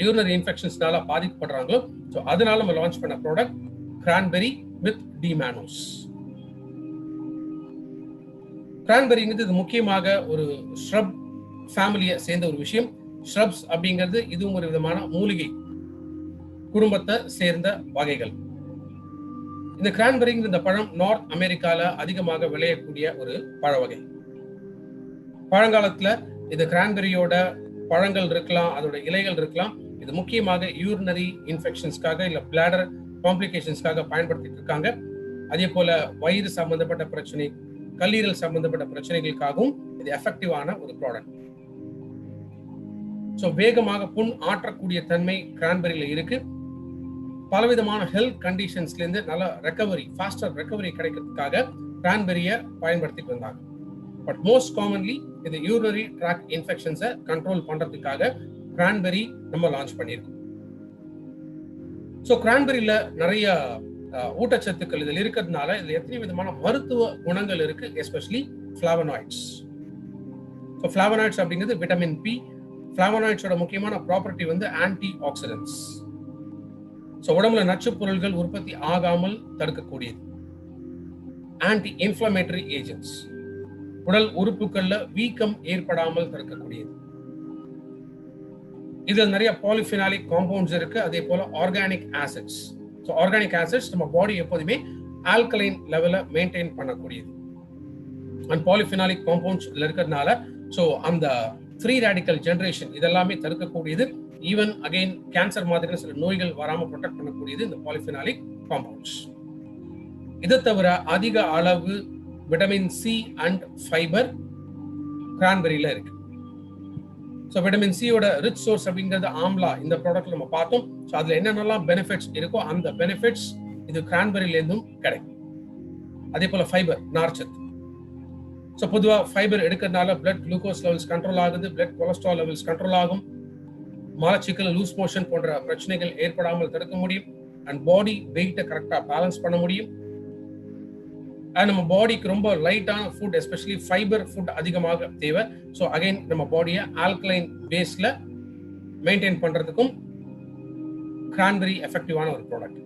யூரினரி இன்ஃபெக்ஷன்ஸ்னால பாதிக்கப்படுறாங்களோ, ஸோ அதனால நம்ம லான்ச் பண்ண ப்ராடக்ட் கிரான்பெரி வித் டிமானோஸ். கிரான்பெரிங்கிறது இது முக்கியமாக ஒரு ஷ்ரப் ஃபேமிலியை சேர்ந்த ஒரு விஷயம். ஷ்ரப்ஸ் அப்படிங்கிறது இதுவும் ஒரு விதமான மூலிகை குடும்பத்தை சேர்ந்த வகைகள். இந்த கிரான்பெரிங்கிற இந்த பழம் நார்த் அமெரிக்கால அதிகமாக விளையக்கூடிய ஒரு பழ வகை. பழங்காலத்துல இது கிரான்பெரியோட பழங்கள் இருக்கலாம், அதோட இலைகள் இருக்கலாம். இது முக்கியமாக யூரினரி இன்ஃபெக்ஷன்ஸ்க்காக இல்ல பிளாடர் காம்ப்ளிகேஷன்ஸ்க்காக பயன்படுத்திட்டு இருக்காங்க. அதே போல வயிறு சம்பந்தப்பட்ட பிரச்சனை, கல்லீரல் சம்பந்தப்பட்ட பிரச்சனைகளுக்காகவும் இது எஃபெக்டிவான ஒரு ப்ராடக்ட். ஸோ வேகமாக புண் ஆற்றக்கூடிய தன்மை கிரான்பெரியில இருக்கு. பலவிதமான ஹெல்த் கண்டிஷன்ஸ்ல இருந்து நல்ல ரெக்கவரி, ஃபாஸ்டர் ரெக்கவரி கிடைக்கிறதுக்காக கிரான்பெரியை பயன்படுத்திட்டு வந்தாங்க. பட் மோஸ்ட் காமன்லி இது யூரினரி ட்ராக் இன்ஃபெக்ஷன்ஸை கண்ட்ரோல் பண்றதுக்காக கிரான்பெரி நம்ம லான்ச் பண்ணியிருக்கோம். ஸோ கிரான்பெரியில நிறைய ஊட்டச்சத்துக்கள் இதில் இருக்கிறதுனால இதுல எத்தனை விதமான மருத்துவ குணங்கள் இருக்கு, எஸ்பெஷலி ஃபிளாவனாய்ட்ஸ். ஸோ ஃபிளாவனாய்ட்ஸ் அப்படிங்கிறது விட்டமின் பி. ஃபிளாவனாய்ட்ஸோட முக்கியமான ப்ராப்பர்ட்டி வந்து ஆன்டி ஆக்சிடென்ட்ஸ். ஸோ உடம்புல நச்சு பொருள்கள் உற்பத்தி ஆகாமல் தடுக்கக்கூடியது. ஆன்டி இன்ஃப்ளமேட்டரி ஏஜென்ட்ஸ், உடல் உறுப்புகள்ல வீக்கம் ஏற்படாமல் தடுக்கக்கூடியது. இதுல நிறைய பாலிஃபினாலிக் காம்பவுண்ட்ஸ் இருக்கு. அதே போல organic acids. So organic acids நம்ம பாடி எப்போதுமே ஆல்கலைன் லெவலை மெயின்டைன் பண்ணக்கூடியது. அண்ட் பாலிஃபினாலிக் காம்பவுண்ட்ஸ் இருக்கிறதுனால ஸோ அந்த ஃப்ரீ ரேடிக்கல் ஜெனரேஷன் இதெல்லாமே தடுக்கக்கூடியது. ஈவன் அகைன் கேன்சர் மாதிரியான சில நோய்கள் வராம ப்ரொடெக்ட் பண்ணக்கூடியது இந்த பாலிஃபினாலிக் காம்பவுண்ட்ஸ். இதை தவிர அதிக அளவு விட்டமின் சி அண்ட் ஃபைபர் கிரான்பெரியில இருக்கு. ஸோ விட்டமின் சியோட ரிச் சோர்ஸ் அப்படிங்கிறது ஆம்லா. இந்த ப்ராடக்ட்ல நம்ம பார்த்தோம். ஸோ அதுல என்னென்னலாம் பெனிஃபிட்ஸ் இருக்கோ அந்த பெனிஃபிட்ஸ் இது கிரான்பெரியில இருந்தும் கிடைக்கும். அதே போல ஃபைபர், நார்ச்சத்து. ஸோ பொதுவாக ஃபைபர் எடுக்கிறதுனால பிளட் குளுக்கோஸ் லெவல்ஸ் கண்ட்ரோல் ஆகுது, பிளட் கொலஸ்ட்ரால் லெவல்ஸ் கண்ட்ரோல் ஆகும், மலச்சிக்கல், லூஸ் மோஷன் போன்ற பிரச்சனைகள் ஏற்படாமல் தடுக்க முடியும். அண்ட் பாடி வெயிட்டை கரெக்டாக பேலன்ஸ் பண்ண முடியும். அண்ட் நம்ம பாடிக்கு ரொம்ப லைட்டான ஃபுட், எஸ்பெஷலி ஃபைபர் ஃபுட் அதிகமாக தேவை. ஸோ அகைன் நம்ம பாடியை ஆல்கலைன் பேஸ்ல மெயின்டைன் பண்றதுக்கும் கிரான்பெரி எஃபெக்டிவான ஒரு ப்ராடக்ட்.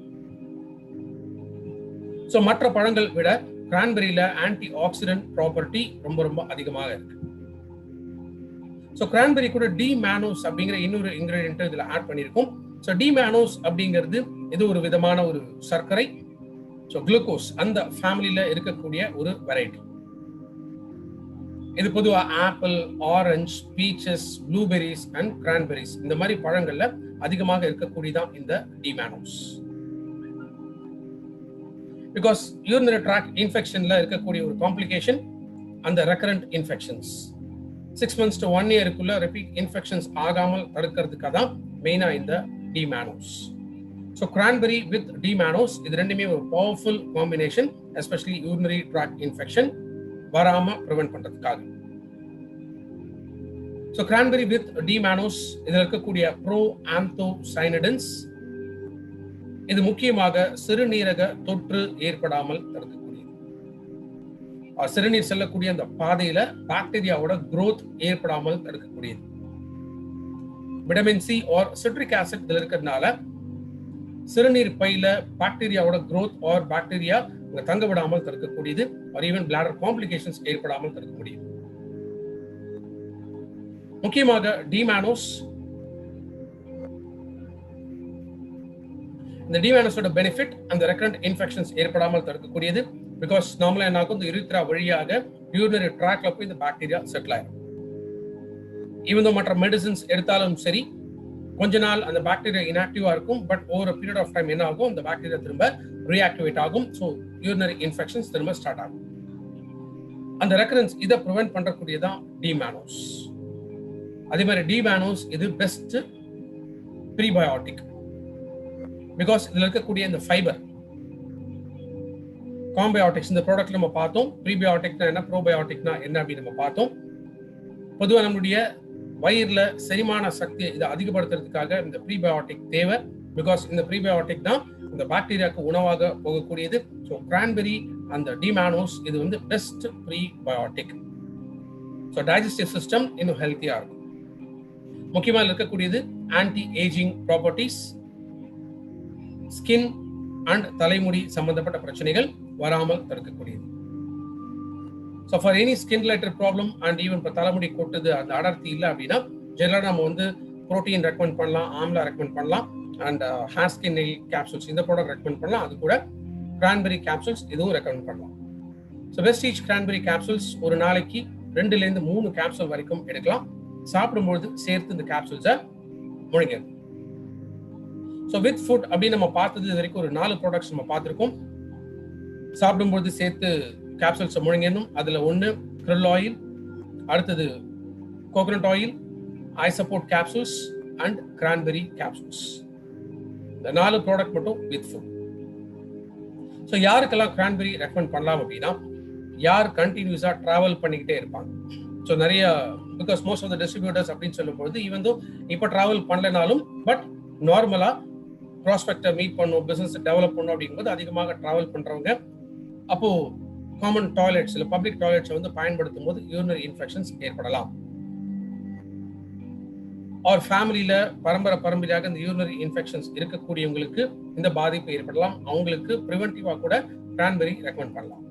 ஸோ மற்ற பழங்கள் விட கிரான்பெரியில ஆன்டி ஆக்சிடென்ட் ப்ராப்பர்ட்டி ரொம்ப ரொம்ப அதிகமாக இருக்கு. ஸோ கிரான்பெரி கூட டிமானோஸ் அப்படிங்கிற இன்னொரு இன்கிரீடியன்ட் இதுல ஆட் பண்ணியிருக்கோம். ஸோ டிமானோஸ் அப்படிங்கிறது இது ஒரு விதமான ஒரு சர்க்கரை. ஸோ குளுக்கோஸ் அந்த ஃபேமிலியில இருக்கக்கூடிய ஒரு வெரைட்டி. இது பொதுவாக apple, orange, peaches, blueberries and cranberries இந்த மாதிரி பழங்கள்ல அதிகமாக இருக்கக்கூடியதான் இந்த டிமானோஸ். பிகாஸ் யூரினரி ட்ராக் இன்ஃபெக்ஷன்ல இருக்கக்கூடிய ஒரு காம்ப்ளிகேஷன் அந்த recurrent infections 6 months to 1 year repeat infections ஆகாமல் தடுக்கிறதுக்காக தான் மெயினா இந்த D mannose. So cranberry with D mannose இது ரெண்டுமே ஒரு powerful combination, especially urinary tract infection வராம ப்ரிவென்ட் பண்றதுக்காக. ஸோ கிரான்பெரி வித் டிமானோஸ் இதில் இருக்கக்கூடிய ப்ரோ ஆந்தோசைனடின்ஸ் இது முக்கியமாக சிறுநீரக தொற்று ஏற்படாமல் தடுக்கக்கூடியது. சிறுநீர் செல்லக்கூடிய அந்த பாதையில பாக்டீரியாவோட growth ஏற்படாமல் தடுக்கக்கூடியது. Vitamin C or citric acid இதுல இருக்கிறதுனால சிறுநீர் பையில பாக்டீரியாவோட growth ஆர் பாக்டீரியா தங்க விடாமல் தடுக்கக்கூடியது. or even bladder complications ஏற்படாமல் தடுக்க முடியும். முக்கியமாக டிமானோஸ் இந்த டிவேனஸோட பெனிஃபிட் அந்த ரெக்கரண்ட் இன்ஃபெக்ஷன்ஸ் ஏற்படாமல் தடுக்கக்கூடியது. பிகாஸ் நார்மலா என்ன ஆகும், இந்த யூரித்ரா வழியாக யூரினரி ட்ராக்ல போய் இந்த பாக்டீரியா செட்டில் ஆயிடும். ஈவன் மற்ற மெடிசின்ஸ் எடுத்தாலும் சரி, கொஞ்ச நாள் அந்த பாக்டீரியா இன்ஆக்டிவா இருக்கும். But over period of time என்ன ஆகும், அந்த பாக்டீரியா திரும்ப ரீஆக்டிவேட் ஆகும். ஸோ யூரினரி இன்ஃபெக்ஷன்ஸ் திரும்ப ஸ்டார்ட் ஆகும். அந்த ரெக்கரன்ஸ் இதை ப்ரிவென்ட் பண்றக்கூடியதான் டிமேனோஸ். அதே மாதிரி டிமேனோஸ் இது பெஸ்ட் ப்ரீபயோட்டிக். பிகாஸ் இதுல இருக்கக்கூடிய இந்த ஃபைபர் காம்பயோட்டிக்ஸ் இந்த ப்ராடக்ட் நம்ம பார்த்தோம். ப்ரீபயோட்டிக்னா என்ன, ப்ரோபயோட்டிக்னா என்ன அப்படின்னு நம்ம பார்த்தோம். பொதுவாக நம்மளுடைய வயிறுல செரிமான சக்தியை இதை அதிகப்படுத்துறதுக்காக இந்த ப்ரீபயோட்டிக் தேவை. பிகாஸ் இந்த ப்ரீபயோட்டிக் தான் இந்த பாக்டீரியாவுக்கு உணவாக போகக்கூடியது. ஸோ கிரான்பெரி அந்த டிமேனோஸ் இது வந்து best prebiotic. So digestive system இன்னும் ஹெல்த்தியா இருக்கும். முக்கியமாக இருக்கக்கூடியது anti ageing properties, skin and தலைமுடி சம்பந்தப்பட்ட பிரச்சனைகள் வராமல் தடுக்கக்கூடியது. So for any skin related problem and even இப்போ தலைமுடி கொட்டுது, அந்த அடர்த்தி இல்லை அப்படின்னா ஜெனரலாக நம்ம வந்து ப்ரோட்டீன் ரெக்கமெண்ட் பண்ணலாம், ஆம்லா ரெக்கமெண்ட் பண்ணலாம், and hair skin nail capsules இந்த ப்ராடக்ட் ரெக்கமெண்ட் பண்ணலாம். அது கூட கிரான்பெரி கேப்சூல்ஸ் இதுவும் ரெக்கமெண்ட் பண்ணலாம். ஸோ வெஸ்டீஜ் கிரான்பெரி கேப்சூல்ஸ் ஒரு நாளைக்கு 2லேருந்து 3 கேப்சூல் வரைக்கும் எடுக்கலாம். சாப்பிடும்பொழுது சேர்த்து இந்த கேப்சூல்ஸை முழுங்கிடும். ஸோ வித் ஃபுட் அப்படின்னு நம்ம பார்த்தது இது வரைக்கும் ஒரு 4 ப்ராடக்ட்ஸ் நம்ம பார்த்துருக்கோம். சாப்பிடும்போது சேர்த்து கேப்சூல்ஸை முழுங்கிடணும். அதில் ஒன்று krill ஆயில், அடுத்தது coconut oil, eye support capsules and cranberry capsules. இந்த 4 ப்ராடக்ட் மட்டும் வித் ஃபுட். ஸோ யாருக்கெல்லாம் கிரான்பெரி ரெக்கமெண்ட் பண்ணலாம் அப்படின்னா, யார் கண்டினியூஸாக ட்ராவல் பண்ணிக்கிட்டே இருப்பாங்க. ஸோ நிறைய because most of the distributors அப்படின்னு சொல்லும்போது ஈவன் தோ இப்போ ட்ராவல் பண்ணலனாலும் பட் நார்மலாக ப்ராஸ்பெக்டை மீட் பண்ணும், பிசினஸ் டெவலப் பண்ணும் அப்படிங்கும்போது அதிகமாக டிராவல் பண்றவங்க அப்போ காமன் டாய்லெட்ஸ் இல்லை பப்ளிக் டாய்லெட்ஸை வந்து பயன்படுத்தும் போது யூரினரி இன்ஃபெக்ஷன்ஸ் ஏற்படலாம். ஆர் ஃபேமிலியில பரம்பரையாக இந்த யூரினரி இன்ஃபெக்ஷன்ஸ் இருக்கக்கூடியவங்களுக்கு இந்த பாதிப்பு ஏற்படலாம். அவங்களுக்கு ப்ரிவென்டிவா கூட கிரான்பெரி ரெக்கமெண்ட் பண்ணலாம்.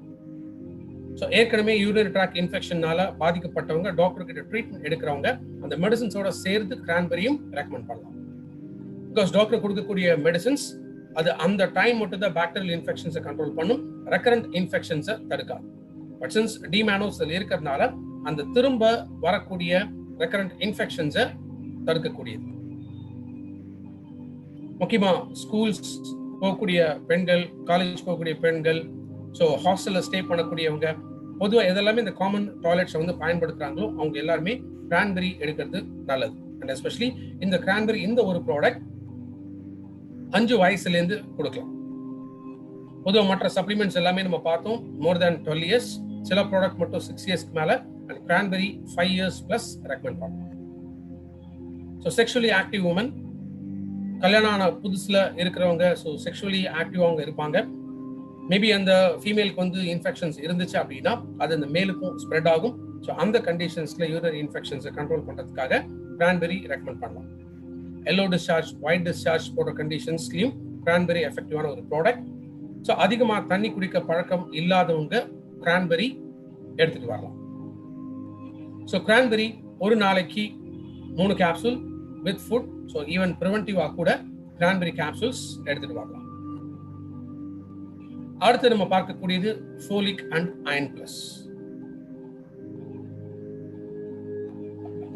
ஸோ ஏற்கனவே யூரினரி ட்ராக் இன்ஃபெக்ஷனால பாதிக்கப்பட்டவங்க டாக்டர் கிட்ட ட்ரீட்மெண்ட் எடுக்கிறவங்க அந்த மெடிசன்ஸோட சேர்த்து கிரான்பெரியும் ரெக்கமெண்ட் பண்ணலாம். பிகாஸ் டாக்டர் கொடுக்கக்கூடிய மெடிசன்ஸ் அது அந்த டைம் மட்டும் தான் பாக்டீரியல் இன்ஃபெக்ஷன்ஸை கண்ட்ரோல் பண்ணும், ரெக்கரண்ட் இன்ஃபெக்ஷன்ஸை தடுக்காது. பட் சின்ஸ் டிமேனோஸ் இருக்கிறதுனால அந்த திரும்ப வரக்கூடிய ரெக்கரண்ட் இன்ஃபெக்ஷன்ஸை தடுக்கக்கூடியது. முக்கியமா ஸ்கூல்ஸ் போகக்கூடிய பெண்கள், காலேஜ் போகக்கூடிய பெண்கள், ஸோ ஹாஸ்டல்ல ஸ்டே பண்ணக்கூடியவங்க, பொதுவாக எதெல்லாமே இந்த காமன் டாய்லெட்ஸை வந்து பயன்படுத்துறாங்களோ அவங்க எல்லாருமே கிரான்பெரி எடுக்கிறது நல்லது. அண்ட் எஸ்பெஷலி இந்த கிரான்பெரி இந்த ஒரு ப்ராடக்ட் 5 வயசுலேருந்து கொடுக்கலாம். பொதுவாக மற்ற சப்ளிமெண்ட்ஸ் எல்லாமே நம்ம பார்த்தோம் மோர் தேன் 12 இயர்ஸ், சில ப்ராடக்ட் மட்டும் 6 இயர்ஸ்க்கு மேலே, and cranberry 5 years plus recommend பண்ணலாம். ஸோ செக்ஷுவலி ஆக்டிவ் உமன், கல்யாணம் ஆன புதுசில் இருக்கிறவங்க, ஸோ செக்ஷுவலி ஆக்டிவ் அவங்க இருப்பாங்க. மேபி அந்த ஃபீமேலுக்கு வந்து இன்ஃபெக்ஷன்ஸ் இருந்துச்சு அப்படின்னா அது அந்த மேலுக்கும் ஸ்ப்ரெட் ஆகும். ஸோ அந்த கண்டிஷன்ஸ்ல யூரினரி இன்ஃபெக்ஷன்ஸை கண்ட்ரோல் பண்ணுறதுக்காக கிரான்பெரி ரெக்கமெண்ட் பண்ணலாம். எல்லோ டிஸ்சார்ஜ், ஒயிட் டிஸ்சார்ஜ் போன்ற கண்டிஷன்ஸ்லையும் கிரான்பெரி எஃபெக்டிவான ஒரு ப்ராடக்ட். ஸோ அதிகமாக தண்ணி குடிக்க பழக்கம் இல்லாதவங்க கிரான்பெரி எடுத்துட்டு வரலாம். ஸோ கிரான்பெரி ஒரு நாளைக்கு 3 capsule with food. So even ப்ரிவென்டிவா கூட கிரான்பெரி கேப்சூல்ஸ் எடுத்துட்டு வரலாம். அடுத்து நம்ம பார்க்கக்கூடியது ஃபோலிக் அண்ட் அயன் பிளஸ்.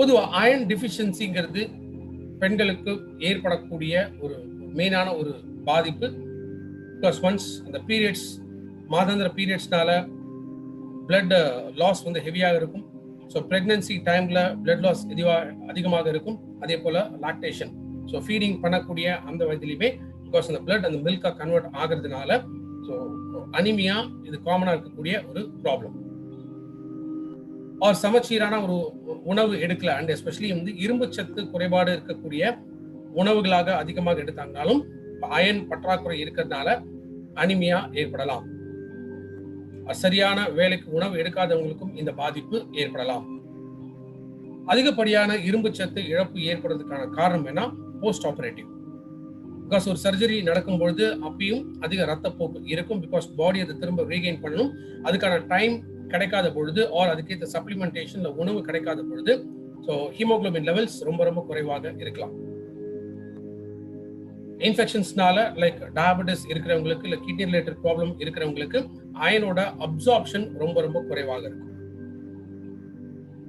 பொதுவாக அயன் டிஃபிஷியன்சிங்கிறது பெண்களுக்கு ஏற்படக்கூடிய ஒரு மெயினான ஒரு பாதிப்பு. பிகாஸ் ஒன்ஸ் அந்த பீரியட்ஸ், மாதாந்திர பீரியட்ஸ்னால பிளட் லாஸ் வந்து ஹெவியாக இருக்கும். ஸோ பிரெக்னன்சி டைம்ல பிளட் லாஸ் அதிகமாக இருக்கும். அதே போல லாக்டேஷன், ஸோ ஃபீடிங் பண்ணக்கூடிய அந்த வயதிலுமே பிகாஸ் அந்த பிளட் அந்த மில்கா கன்வெர்ட் ஆகிறதுனால ஸோ அனிமியா இது காமனாக இருக்கக்கூடிய ஒரு ப்ராப்ளம். ஆர் சமச்சீரான ஒரு உணவு எடுக்கல, அண்ட் எஸ்பெஷலி வந்து இரும்பு சத்து குறைபாடு இருக்கக்கூடிய உணவுகளாக அதிகமாக எடுத்தாங்கனாலும் அயன் பற்றாக்குறை இருக்கிறதுனால அனிமியா ஏற்படலாம். சரியான வேலைக்கு உணவு எடுக்காதவங்களுக்கும் இந்த பாதிப்பு ஏற்படலாம். அதிகப்படியான இரும்பு சத்து இழப்பு ஏற்படுறதுக்கான காரணம் என்ன? Post operative. பிகாஸ் ஒரு சர்ஜரி நடக்கும் பொழுது அப்பயும் அதிக ரத்தப்போக்கு இருக்கும். பிகாஸ் பாடி அதை திரும்ப ரீகெயின் பண்ணணும். அதுக்கான டைம் கிடைக்காத பொழுது ஆர் அதுக்கேற்ற சப்ளிமெண்டேஷன்ல உணவு கிடைக்காத பொழுது ஸோ ஹீமோகுளோபின் லெவல்ஸ் ரொம்ப ரொம்ப குறைவாக இருக்கலாம். இன்ஃபெக்ஷன்ஸ்னால லைக் டயபெட்டிஸ் இருக்கிறவங்களுக்கு இல்ல கிட்னி ரிலேட்டட் ப்ராப்ளம் இருக்கிறவங்களுக்கு அயனோட அப்சார்ப்ஷன் ரொம்ப ரொம்ப குறைவாக இருக்கும்.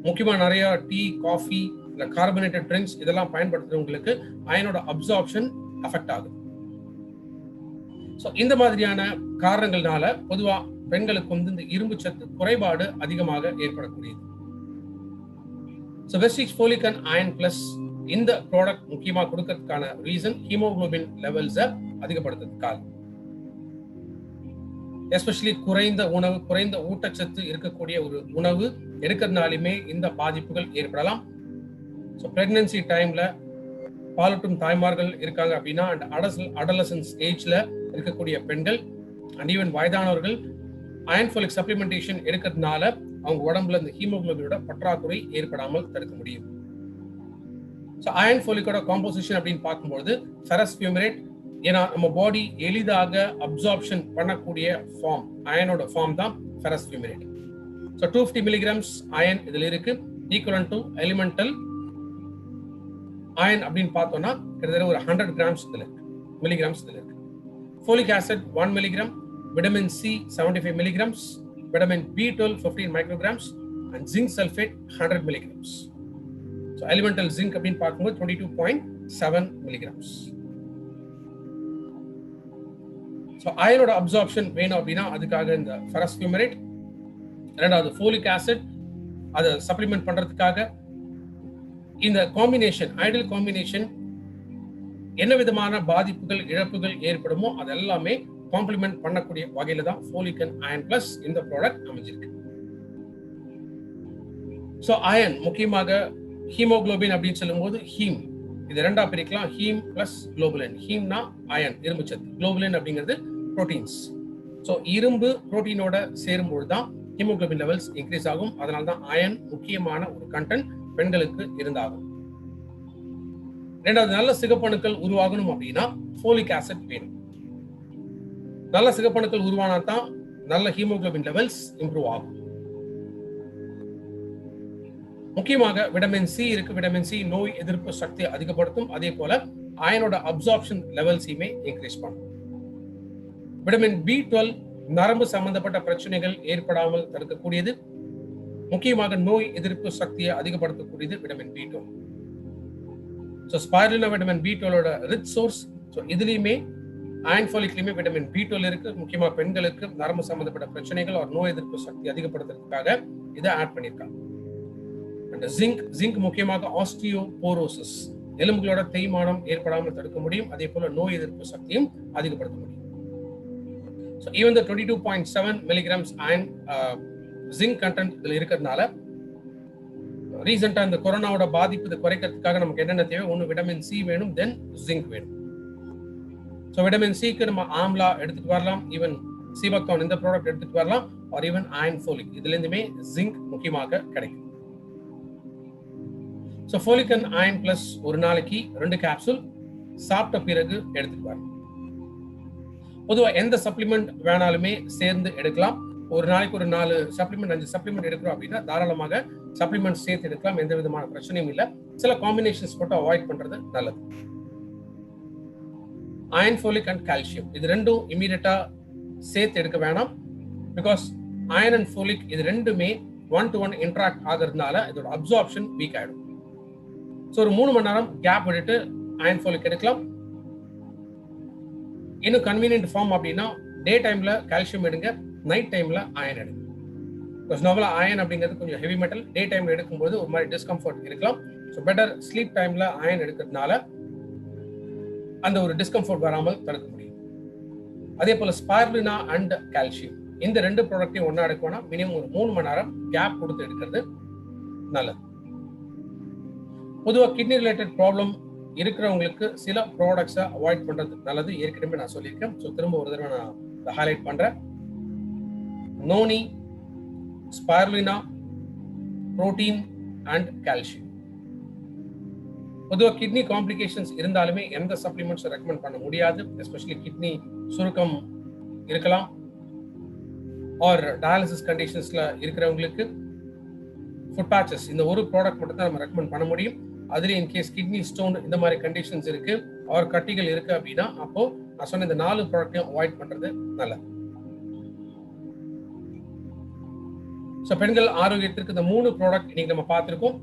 முக்கியமா நிறைய டீ, காஃபி இல்ல கார்பனேட்டட் ட்ரிங்க்ஸ் இதெல்லாம் பயன்படுத்துறவங்களுக்கு அயனோட அப்சார்ப்ஷன் அஃபெக்ட் ஆகுது. ஸோ இந்த மாதிரியான காரணங்கள்னால பொதுவா பெண்களுக்கு வந்து இந்த இரும்பு சத்து குறைபாடு அதிகமாக ஏற்படக்கூடியது. So Vestige folic and iron plus இந்த ப்ராடக்ட் முக்கியமா கொடுக்கறதுக்கான ரீசன் ஹீமோகுளோபின் லெவல்ஸை அதிகப்படுத்துறதுக்காக. எஸ்பெஷலி குறைந்த உணவு, குறைந்த ஊட்டச்சத்து இருக்கக்கூடிய ஒரு உணவு எடுக்கிறதுனாலுமே இந்த பாதிப்புகள் ஏற்படலாம். ஸோ பிரெக்னன்சி டைம்ல பாலூட்டும் தாய்மார்கள் இருக்காங்க அப்படின்னா அண்ட் அடலசன்ஸ் ஏஜ்ல இருக்கக்கூடிய பெண்கள் அண்ட் ஈவன் வயதானவர்கள் அயன் ஃபோலிக் சப்ளிமெண்டேஷன் எடுக்கிறதுனால அவங்க உடம்புல இந்த ஹீமோகுளோபினோட பற்றாக்குறை ஏற்படாமல் தடுக்க முடியும். ஸோ அயன் ஃபோலிக்கோட காம்போசிஷன் அப்படின்னு பார்க்கும்போது ஃபெரஸ் ஃபியூமரேட், ஏன்னா நம்ம பாடி எளிதாக அப்சார்ப்ஷன் பண்ணக்கூடிய ஃபார்ம் அயனோட ஃபார்ம் தான் ferrous fumarate. So 250 milligrams iron இதுல இருக்கு, ஈக்குவலன்ட் டு எலிமெண்டல் அயன் அப்படின்னு பார்த்தோம்னா கிட்டத்தட்ட ஒரு 100 கிராம்ஸ் இதுல இருக்கு, மில்லிகிராம்ஸ் இதுல இருக்கு. Folic acid 1 milligram, vitamin C 75 milligrams, vitamin B12 15 micrograms and zinc sulphate 100 milligrams. So elemental zinc அப்படின்னு பார்க்கும்போது 22.7 மில்லிகிராம்ஸ். ஸோ அயனோட அப்சார்ப்ஷன் வேணும் அப்படின்னா அதுக்காக இந்த ஃபெரஸ் ஃபியூமரேட், ரெண்டாவது ஃபோலிக் ஆசிட் அதை சப்ளிமெண்ட் பண்றதுக்காக இந்த காம்பினேஷன் ஐடியல் காம்பினேஷன் என்ன விதமான பாதிப்புகள் இழப்புகள் ஏற்படுமோ அது எல்லாமே காம்ப்ளிமெண்ட் பண்ணக்கூடிய வகையில தான் ஃபோலிக் அண்ட் அயன் பிளஸ் இந்த ப்ராடக்ட் அமைஞ்சிருக்கு. ஸோ அயன் முக்கியமாக ஹீமோகுளோபின் அப்படின்னு சொல்லும்போது ஹீம் இது ரெண்டா பிரிக்கலாம், ஹீம் பிளஸ் குளோபுலின். ஹீம்னா அயன் இரும்பு சத்து, குளோபுலின் அப்படிங்கிறது புரோட்டீன்ஸ். ஸோ இரும்பு புரோட்டீனோட சேரும்போது தான் ஹீமோகுளோபின் லெவல்ஸ் இன்க்ரீஸ் ஆகும். அதனால தான் அயன் முக்கியமான ஒரு கண்டென்ட் பெண்களுக்கு இருந்தாகும். ரெண்டாவது, நல்ல சிகப்பணுக்கள் உருவாகணும் அப்படின்னா ஃபோலிக் ஆசிட் வேணும். நல்ல சிகப்பணுக்கள் உருவானா தான் நல்ல ஹீமோகுளோபின் லெவல்ஸ் இம்ப்ரூவ் ஆகும். முக்கியமாக விட்டமின் சி இருக்கு. விட்டமின் சி நோய் எதிர்ப்பு சக்தியை அதிகப்படுத்தும், அதே போல அயனோட அப்சார்ப்ஷன் லெவல்ஸையுமே இன்க்ரீஸ் பண்ணும். விட்டமின் B12 நரம்பு சம்பந்தப்பட்ட பிரச்சனைகள் ஏற்படாமல் தடுக்கக்கூடியது, முக்கியமாக நோய் எதிர்ப்பு சக்தியை அதிகப்படுத்தக்கூடியது vitamin B12. So spirulina vitamin B12ஓட ரிச் சோர்ஸ். ஸோ இதுலயுமே அயன் ஃபோலிக்லயுமே விட்டமின் B12 இருக்கு. முக்கியமா பெண்களுக்கு நரம்பு சம்பந்தப்பட்ட பிரச்சனைகள் ஒரு நோய் எதிர்ப்பு சக்தி அதிகப்படுத்துறதுக்காக இதை ஆட் பண்ணியிருக்காங்க. ஜிங்க் முக்கியமாக ஆஸ்டியோபோரோசிஸ் எலும்புகளோட தேய்மானம் ஏற்படாமல் தடுக்க முடியும், அதே போல நோய் எதிர்ப்பு சக்தியும் அதிகப்படுத்த முடியும். So even the 22.7 milligrams iron zinc content இதுல இருக்கிறதுனால ரீசெண்டா இந்த கொரோனாவோட பாதிப்பு குறைக்கிறதுக்காக நமக்கு என்னென்ன தேவை, ஒன்று விட்டமின் சி வேணும், தென் ஜிங்க் வேணும். ஸோ விட்டமின் சிக்கு நம்ம ஆம்லா எடுத்துட்டு வரலாம், ஈவன் சீபக்தான் இந்த ப்ராடக்ட் எடுத்துட்டு வரலாம், ஆர் ஈவன் அயன் ஃபோலிக் இதுல இருந்துமே ஜிங்க் முக்கியமாக கிடைக்கும். So folic and iron plus ஒரு நாளைக்கு 2 கேப்சூல் சாப்பிட்ட பிறகு எடுத்துட்டு வரலாம். பொதுவாக எந்த சப்ளிமெண்ட் வேணாலுமே சேர்ந்து எடுக்கலாம். ஒரு நாளைக்கு ஒரு 4 சப்ளிமெண்ட் 5 சப்ளிமெண்ட் எடுக்கிறோம் அப்படின்னா தாராளமாக சப்ளிமெண்ட் சேர்த்து எடுக்கலாம், எந்த விதமான பிரச்சனையும் இல்லை. சில காம்பினேஷன்ஸ் மட்டும் அவாய்ட் பண்றது நல்லது. அயன் ஃபோலிக் அண்ட் கால்சியம் இது ரெண்டும் இமீடியட்டா சேர்த்து எடுக்க வேணாம். பிகாஸ் அயன் அண்ட் ஃபோலிக் இது ரெண்டுமே 1-to-1 இன்ட்ராக்ட் ஆகிறதுனால இதோட அப்சார்ப்ஷன் வீக் ஆயிடும். ஸோ ஒரு 3 மணி நேரம் கேப் விட்டுட்டு அயன் ஃபோலிக் எடுக்கலாம். இன்னும் கன்வீனியன்ட் ஃபார்ம் அப்படின்னா டே டைம்ல கால்சியம் எடுங்க, நைட் டைம்ல அயன் எடுங்க. பிகாஸ் நார்மலா அயன் அப்படிங்கிறது கொஞ்சம் ஹெவி மெட்டல், டே டைம்ல எடுக்கும்போது ஒரு மாதிரி டிஸ்கம்ஃபர்ட் இருக்கலாம். ஸோ பெட்டர் ஸ்லீப் டைம்ல அயன் எடுக்கிறதுனால அந்த ஒரு டிஸ்கம்ஃபர்ட் வராமல் தடுக்க முடியும். அதே போல ஸ்பைருலினா அண்ட் கால்சியம் இந்த 2 ப்ராடக்டையும் ஒன்னா எடுக்கணும்னா மினிமம் ஒரு 3 மணி நேரம் கேப் கொடுத்து எடுக்கிறது நல்லது. பொதுவாக கிட்னி ரிலேட்டட் ப்ராப்ளம் இருக்கிறவங்களுக்கு சில ப்ராடக்ட்ஸை அவாய்ட் பண்றது நல்லது. ஏற்கனவே நான் சொல்லியிருக்கேன். ஸோ திரும்ப ஒரு தடவை நான் ஹைலைட் பண்றேன். Noni, spirulina, protein and calcium. பொதுவாக கிட்னி காம்ப்ளிகேஷன்ஸ் இருந்தாலுமே எந்த சப்ளிமெண்ட்ஸ் ரெக்கமெண்ட் பண்ண முடியாது. எஸ்பெஷலி கிட்னி சுருக்கம் இருக்கலாம் ஆர் டயாலிசிஸ் கண்டிஷன்ஸ்ல இருக்கிறவங்களுக்கு ஃபுட் பேச்சஸ் இந்த ஒரு ப்ராடக்ட் மட்டும் தான் நம்ம ரெக்கமெண்ட் பண்ண முடியும். அதுல இன்கேஸ் கிட்னி ஸ்டோன் இந்த மாதிரி கண்டிஷன்ஸ் இருக்கு, ஆர் கட்டிகள் இருக்கு அப்படின்னா அப்போ நான் சொன்ன இந்த 4 ப்ராடக்ட்டையும் அவாய்ட் பண்றது நல்லது. ஸோ பெண்கள் ஆரோக்கியத்திற்கு இந்த 3 ப்ராடக்ட் இன்னைக்கு நம்ம பார்த்திருக்கோம்.